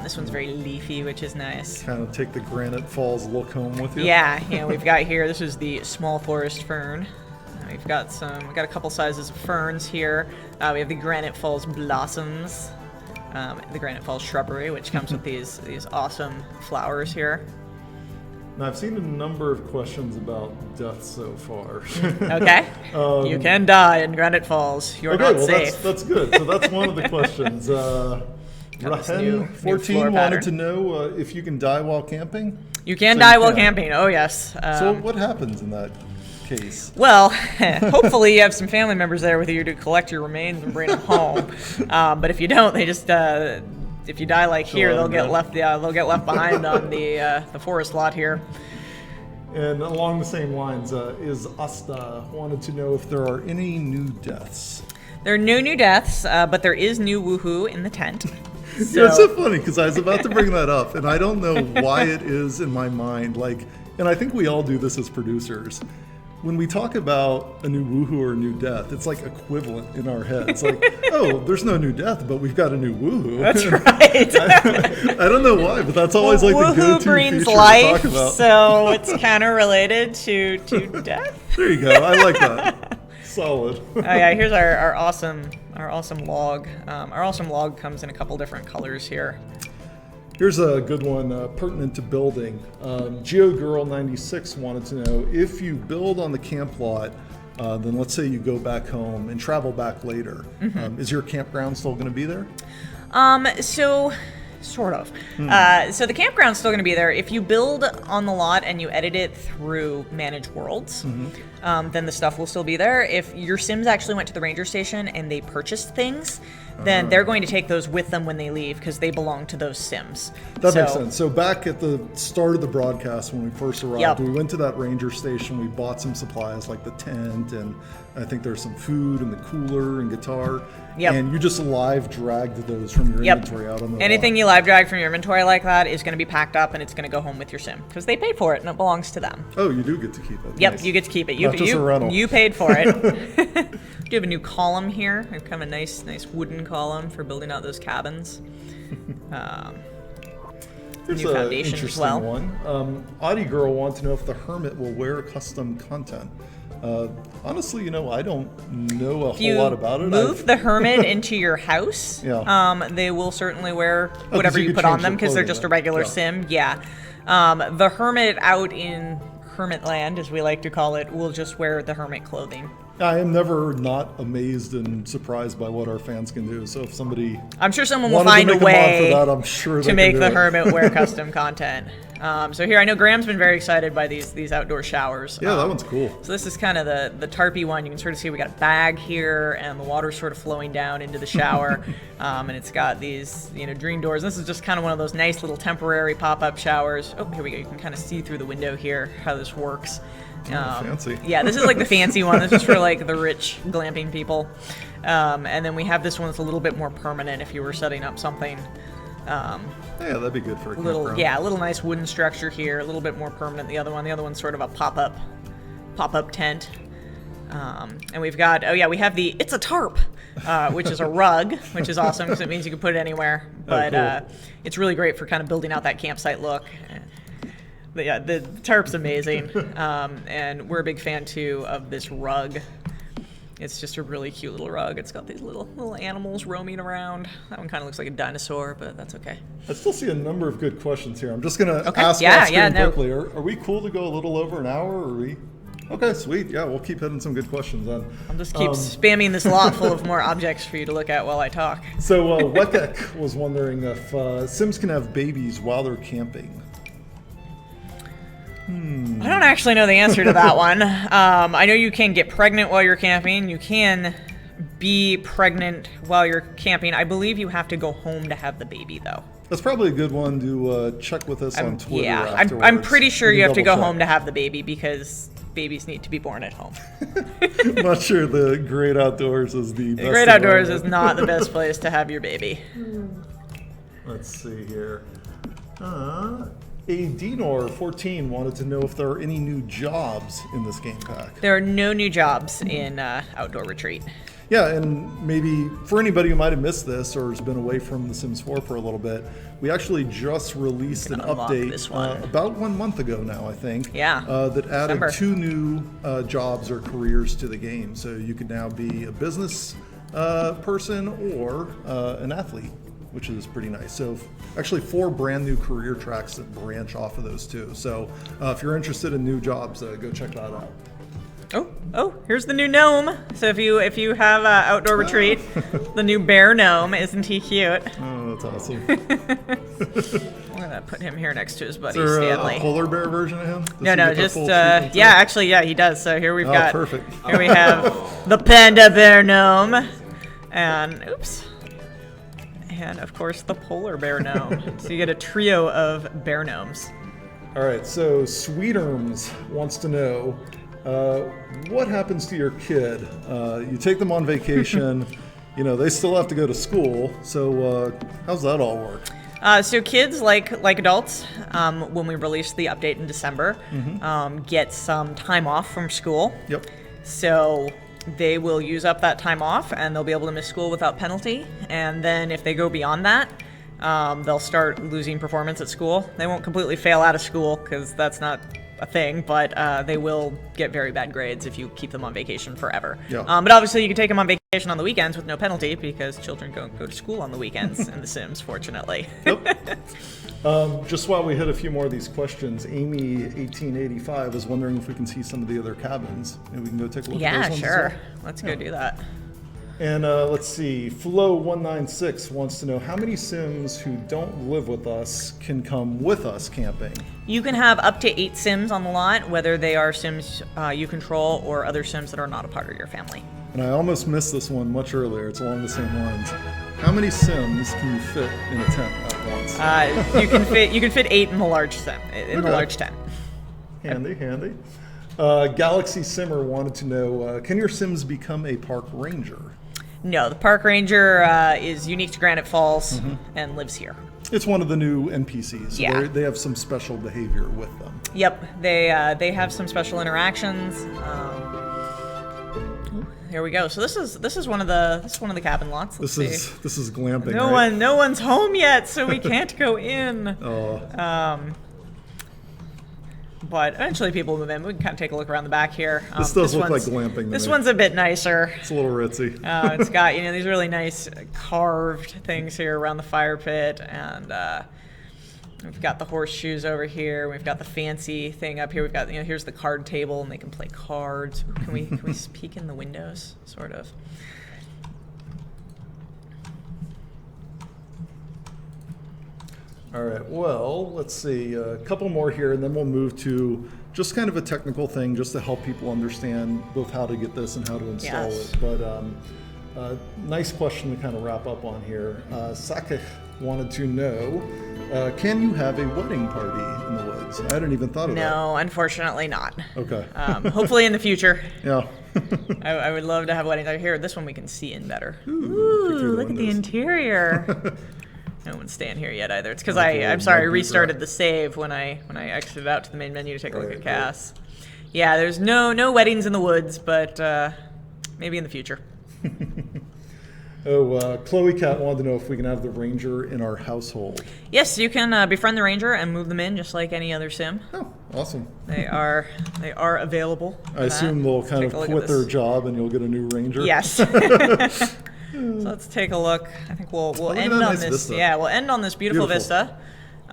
This one's very leafy, which is nice. Kind of take the Granite Falls look home with you. Yeah, we've got here. This is the small forest fern. We've got a couple sizes of ferns here. We have the Granite Falls blossoms, the Granite Falls shrubbery, which comes with these awesome flowers here. Now, I've seen a number of questions about death so far. Okay, you can die in Granite Falls. You're Okay, not well, safe. that's good. So that's one of the questions. Got this new floor Rahen14 wanted pattern. to know if you can die while camping. You can So die you while can. camping. Oh yes. So what happens in that case? Well, hopefully you have some family members there with you to collect your remains and bring them home. But if you don't, they just if you die like here, let they'll them get go. left. Yeah, they'll get left behind on the forest lot here. And along the same lines, is Asta wanted to know if there are any new deaths. There are no new deaths, but there is new woohoo in the tent. Yeah, it's so funny because I was about to bring that up, and I don't know why it is in my mind. Like, and I think we all do this as producers. When we talk about a new woohoo or a new death, it's like equivalent in our heads. Like, oh, there's no new death, but we've got a new woohoo. That's right. I don't know why, but that's always like the Woohoo go-to brings feature life, to talk about. so it's kind of related to death. There you go. I like that. Solid. Oh yeah, here's our awesome log. Our awesome log comes in a couple different colors here. Here's a good one pertinent to building. GeoGirl96 wanted to know if you build on the camp lot, then let's say you go back home and travel back later. Is your campground still going to be there? So sort of. So the campground's still going to be there. If you build on the lot and you edit it through Manage Worlds, then the stuff will still be there. If your Sims actually went to the ranger station and they purchased things, then they're going to take those with them when they leave because they belong to those Sims. That makes sense. So back at the start of the broadcast when we first arrived, Yep. we went to that ranger station, we bought some supplies like the tent, and I think there's some food and the cooler and guitar. Yep. And you just live dragged those from your inventory out on the Anything lot. you live drag from your inventory like that is going to be packed up and it's going to go home with your Sim because they paid for it and it belongs to them. Oh, you do get to keep it. Yep, Nice. you get to keep it. Not just a rental. You paid for it. Do have a new column here. We have kind of a nice wooden column for building out those cabins. Here's new an foundation as interesting well. one. Audie Girl wants to know if the Hermit will wear custom content. Honestly, I don't know a If whole you lot about it. move the Hermit into your house, Yeah. they will certainly wear 'cause whatever you you could put on change them their because they're clothing, just a right? regular Yeah. Sim. Yeah. The Hermit out in Hermit Land, as we like to call it, will just wear the Hermit clothing. I am never not amazed and surprised by what our fans can do. So if somebody I'm sure someone will wanted find to a make a mod way for that, I'm sure to make the Hermit wear custom content. So here, I know Graham's been very excited by these outdoor showers. Yeah, that one's cool. So this is kind of the tarpy one. You can sort of see we got a bag here, and the water's sort of flowing down into the shower, and it's got these dream doors. This is just kind of one of those nice little temporary pop-up showers. Oh, here we go. You can kind of see through the window here how this works. Fancy. Yeah, this is like the fancy one. This is for like the rich glamping people. And then we have this one that's a little bit more permanent if you were setting up something. Yeah, that'd be good for a Little, campground. yeah, a little nice wooden structure here, a little bit more permanent. The other one's sort of a pop-up tent. And we've got, we have the It's a Tarp, which is a rug, which is awesome because it means you can put it anywhere. But cool. it's really great for kind of building out that campsite look. But yeah, the tarp's amazing, and we're a big fan too of this rug. It's just a really cute little rug. It's got these little animals roaming around. That one kind of looks like a dinosaur, but that's okay. I still see a number of good questions here. I'm just going to Okay. ask Yeah, off yeah, screen no. quickly. Are we cool to go a little over an hour, or are we? Okay, sweet. Yeah, we'll keep hitting some good questions then. I'll just keep spamming this lot full of more objects for you to look at while I talk. So Wekek was wondering if Sims can have babies while they're camping. I don't actually know the answer to that one. I know you can get pregnant while you're camping. You can be pregnant while you're camping. I believe you have to go home to have the baby, though. That's probably a good one to check with us on Twitter. Yeah, afterwards. I'm pretty sure We you can have to go double home check. to have the baby because babies need to be born at home. I'm not sure the great outdoors is the best. The great outdoors is not the best place to have your baby. Let's see here. A Dinor14 wanted to know if there are any new jobs in this game pack. There are no new jobs in Outdoor Retreat. Yeah, and maybe for anybody who might have missed this or has been away from The Sims 4 for a little bit, we actually just released an Unlock update this one. about 1 month ago now, I think. Yeah, that added December. 2 new jobs or careers to the game. So you can now be a business person or an athlete, which is pretty nice. So actually 4 brand new career tracks that branch off of those 2. So if you're interested in new jobs, go check that out. Oh, here's the new gnome. So if you have Outdoor Retreat, the new bear gnome, isn't he cute? Oh, that's awesome. We're gonna put him here next to his buddy Is there Stanley. a polar bear version of him? Does No, he no, get the just full treatment too? yeah, actually, yeah, he does. So here we've Oh, got perfect. here we have the panda bear gnome, and and of course the polar bear gnome. So you get a trio of bear gnomes. All right, so Sweeterms wants to know what happens to your kid? You take them on vacation, they still have to go to school. So how's that all work? So kids, like adults, when we release the update in December, get some time off from school. Yep. So they will use up that time off and they'll be able to miss school without penalty. And then if they go beyond that, they'll start losing performance at school. They won't completely fail out of school because that's not a thing, but they will get very bad grades if you keep them on vacation forever. Yeah. But obviously you can take them on vacation on the weekends with no penalty because children don't go to school on the weekends in The Sims, fortunately. Just while we hit a few more of these questions, Amy1885 is wondering if we can see some of the other cabins. Maybe we can go take a look at Yeah, those ones as sure. well. Let's go do that. And let's see, Flow196 wants to know how many Sims who don't live with us can come with us camping. You can have up to 8 Sims on the lot, whether they are Sims you control or other Sims that are not a part of your family. And I almost missed this one much earlier. It's along the same lines. How many Sims can you fit in a tent at once? You can fit 8 in the large tent. Okay. Large tent. Handy. Galaxy Simmer wanted to know, can your Sims become a park ranger? No, the park ranger is unique to Granite Falls and lives here. It's one of the new NPCs. So Yeah. they have some special behavior with them. Yep, they have some special interactions. Here we go. So this is one of the cabin lots. Let's see. This is glamping. No right? no one's home yet, so we can't go in. Oh, But eventually people move in. We can kind of take a look around the back here. This does look one's- like glamping to This me. one's a bit nicer. it's a little ritzy. It's got these really nice carved things here around the fire pit, and we've got the horseshoes over here. We've got the fancy thing up here. We've got here's the card table, and they can play cards. Can we peek in the windows, sort of? All right, well, let's see, a couple more here, and then we'll move to just kind of a technical thing just to help people understand both how to get this and how to install Yes. it. But nice question to kind of wrap up on here. Sakich wanted to know, can you have a wedding party in the woods? I hadn't even thought of that. No, unfortunately not. Okay. Hopefully in the future. Yeah. I would love to have weddings out here. This one we can see in better. peek through the Look at the windows. interior. No one's staying here yet either. It's because Okay, I'm sorry, I might be restarted dry. the save when I exited out to the main menu to take a look Right, at Cass. Yeah, there's no weddings in the woods, but maybe in the future. Chloe Cat wanted to know if we can have the ranger in our household. Yes, you can befriend the ranger and move them in just like any other sim. Oh, awesome. They are available. for I assume that. they'll Let's kind take of a look at quit their this. job and you'll get a new ranger. Yes. So let's take a look. I think we'll look at end that on nice this. vista. Yeah, we'll end on this beautiful Beautiful. vista,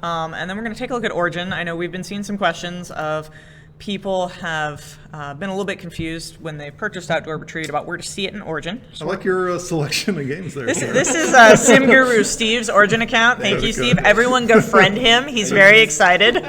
and then we're going to take a look at Origin. I know we've been seeing some questions of people have been a little bit confused when they purchased Outdoor Retreat about where to see it in Origin. I like your selection of games there. This is Sim Guru Steve's Origin account. Thank you, Steve. Everyone go friend him. He's very excited.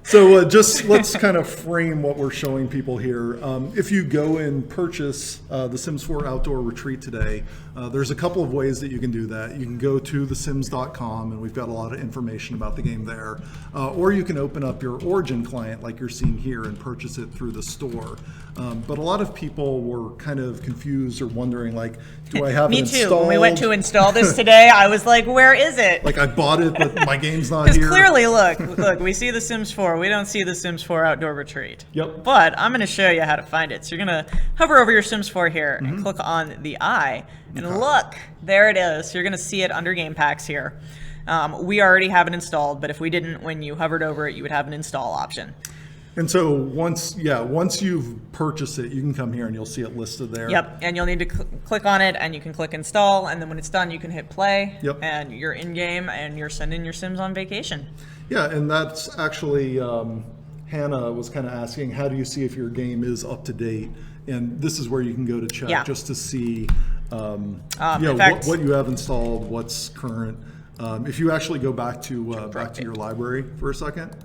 So just let's kind of frame what we're showing people here. If you go and purchase The Sims 4 Outdoor Retreat today, there's a couple of ways that you can do that. You can go to thesims.com, and we've got a lot of information about the game there. Or you can open up your Origin client like you're seeing here and purchase it through the store. But a lot of people were kind of confused or wondering, like, do I have it Me installed? too. When we went to install this today, I was like, where is it? Like, I bought it, but my game's not Because here. clearly, look, we see The Sims 4. We don't see The Sims 4 Outdoor Retreat. Yep. But I'm going to show you how to find it. So you're going to hover over your Sims 4 here Mm-hmm. and click on the eye. And look, there it is. You're going to see it under Game Packs here. We already have it installed, but if we didn't, when you hovered over it, you would have an install option. And so once you've purchased it, you can come here and you'll see it listed there. Yep, and you'll need to click on it, and you can click install, and then when it's done, you can hit play, Yep. and you're in game, and you're sending your Sims on vacation. Yeah, and that's actually Hannah was kind of asking, how do you see if your game is up to date? And this is where you can go to check Yeah. just to see in what fact- you have installed, what's current. If you actually go back to your library for a second.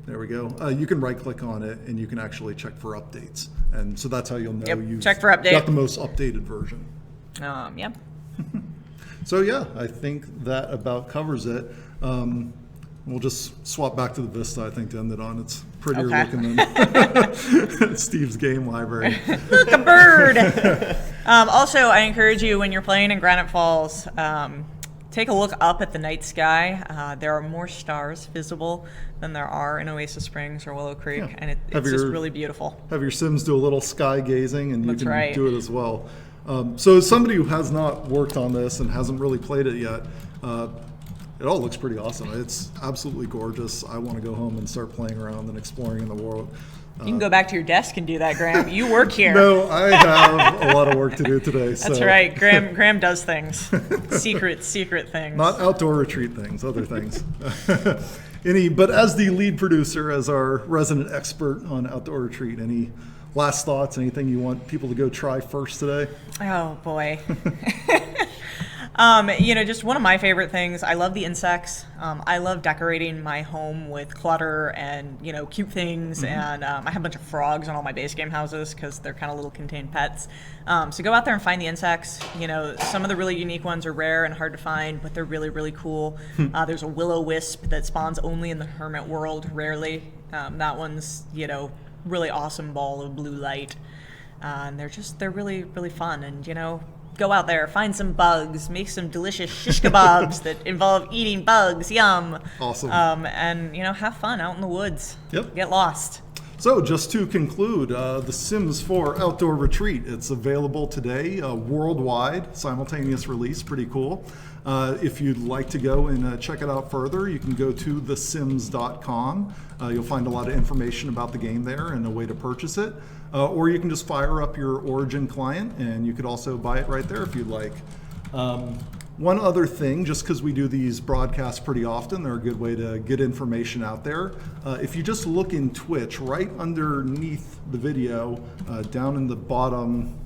There we go. You can right-click on it, and you can actually check for updates. And so that's how you'll know Yep, you've check for update. got the most updated version. Yeah. So yeah, I think that about covers it. We'll just swap back to the Vista, I think, to end it on. It's prettier Okay. looking than Steve's game library. Look, a bird! Also, I encourage you, when you're playing in Granite Falls, take a look up at the night sky. There are more stars visible than there are in Oasis Springs or Willow Creek, Yeah. and it's just really beautiful. Have your Sims do a little sky gazing, and you That's can right. do it as well. So as somebody who has not worked on this and hasn't really played it yet, it all looks pretty awesome. It's absolutely gorgeous. I want to go home and start playing around and exploring in the world. You can go back to your desk and do that, Graham. You work here. No, I have a lot of work to do today. That's so. right. Graham does things. Secret things. Not outdoor retreat things, other things. But as the lead producer, as our resident expert on outdoor retreat, any last thoughts, anything you want people to go try first today? Oh boy. Just one of my favorite things. I love the insects. I love decorating my home with clutter and, cute things. And I have a bunch of frogs on all my base game houses because they're kind of little contained pets. So go out there and find the insects. Some of the really unique ones are rare and hard to find, but they're really, really cool. There's a will-o-wisp that spawns only in the hermit world, rarely. That one's, really awesome ball of blue light. And they're really, really fun. And, go out there, find some bugs, make some delicious shish kebabs that involve eating bugs. Yum. Awesome. And have fun out in the woods. Yep. Get lost. So just to conclude, The Sims 4 Outdoor Retreat, it's available today worldwide, simultaneous release, pretty cool. If you'd like to go and check it out further, you can go to thesims.com. You'll find a lot of information about the game there and a way to purchase it. Or you can just fire up your Origin client, and you could also buy it right there if you'd like. One other thing, just because we do these broadcasts pretty often, they're a good way to get information out there. If you just look in Twitch, right underneath the video, down in the bottom,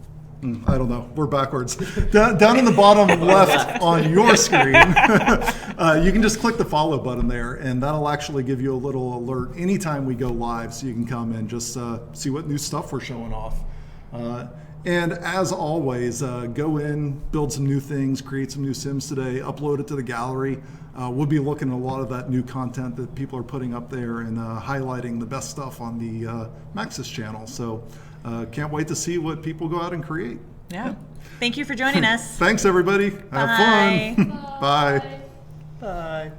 I don't know, we're backwards. Down in the bottom left on your screen, you can just click the follow button there, and that'll actually give you a little alert anytime we go live, so you can come and just see what new stuff we're showing off. And as always, go in, build some new things, create some new Sims today, upload it to the gallery. We'll be looking at a lot of that new content that people are putting up there and highlighting the best stuff on the Maxis channel. So can't wait to see what people go out and create. Yeah. Thank you for joining us. Thanks, everybody. Have fun. Bye. Bye. Bye.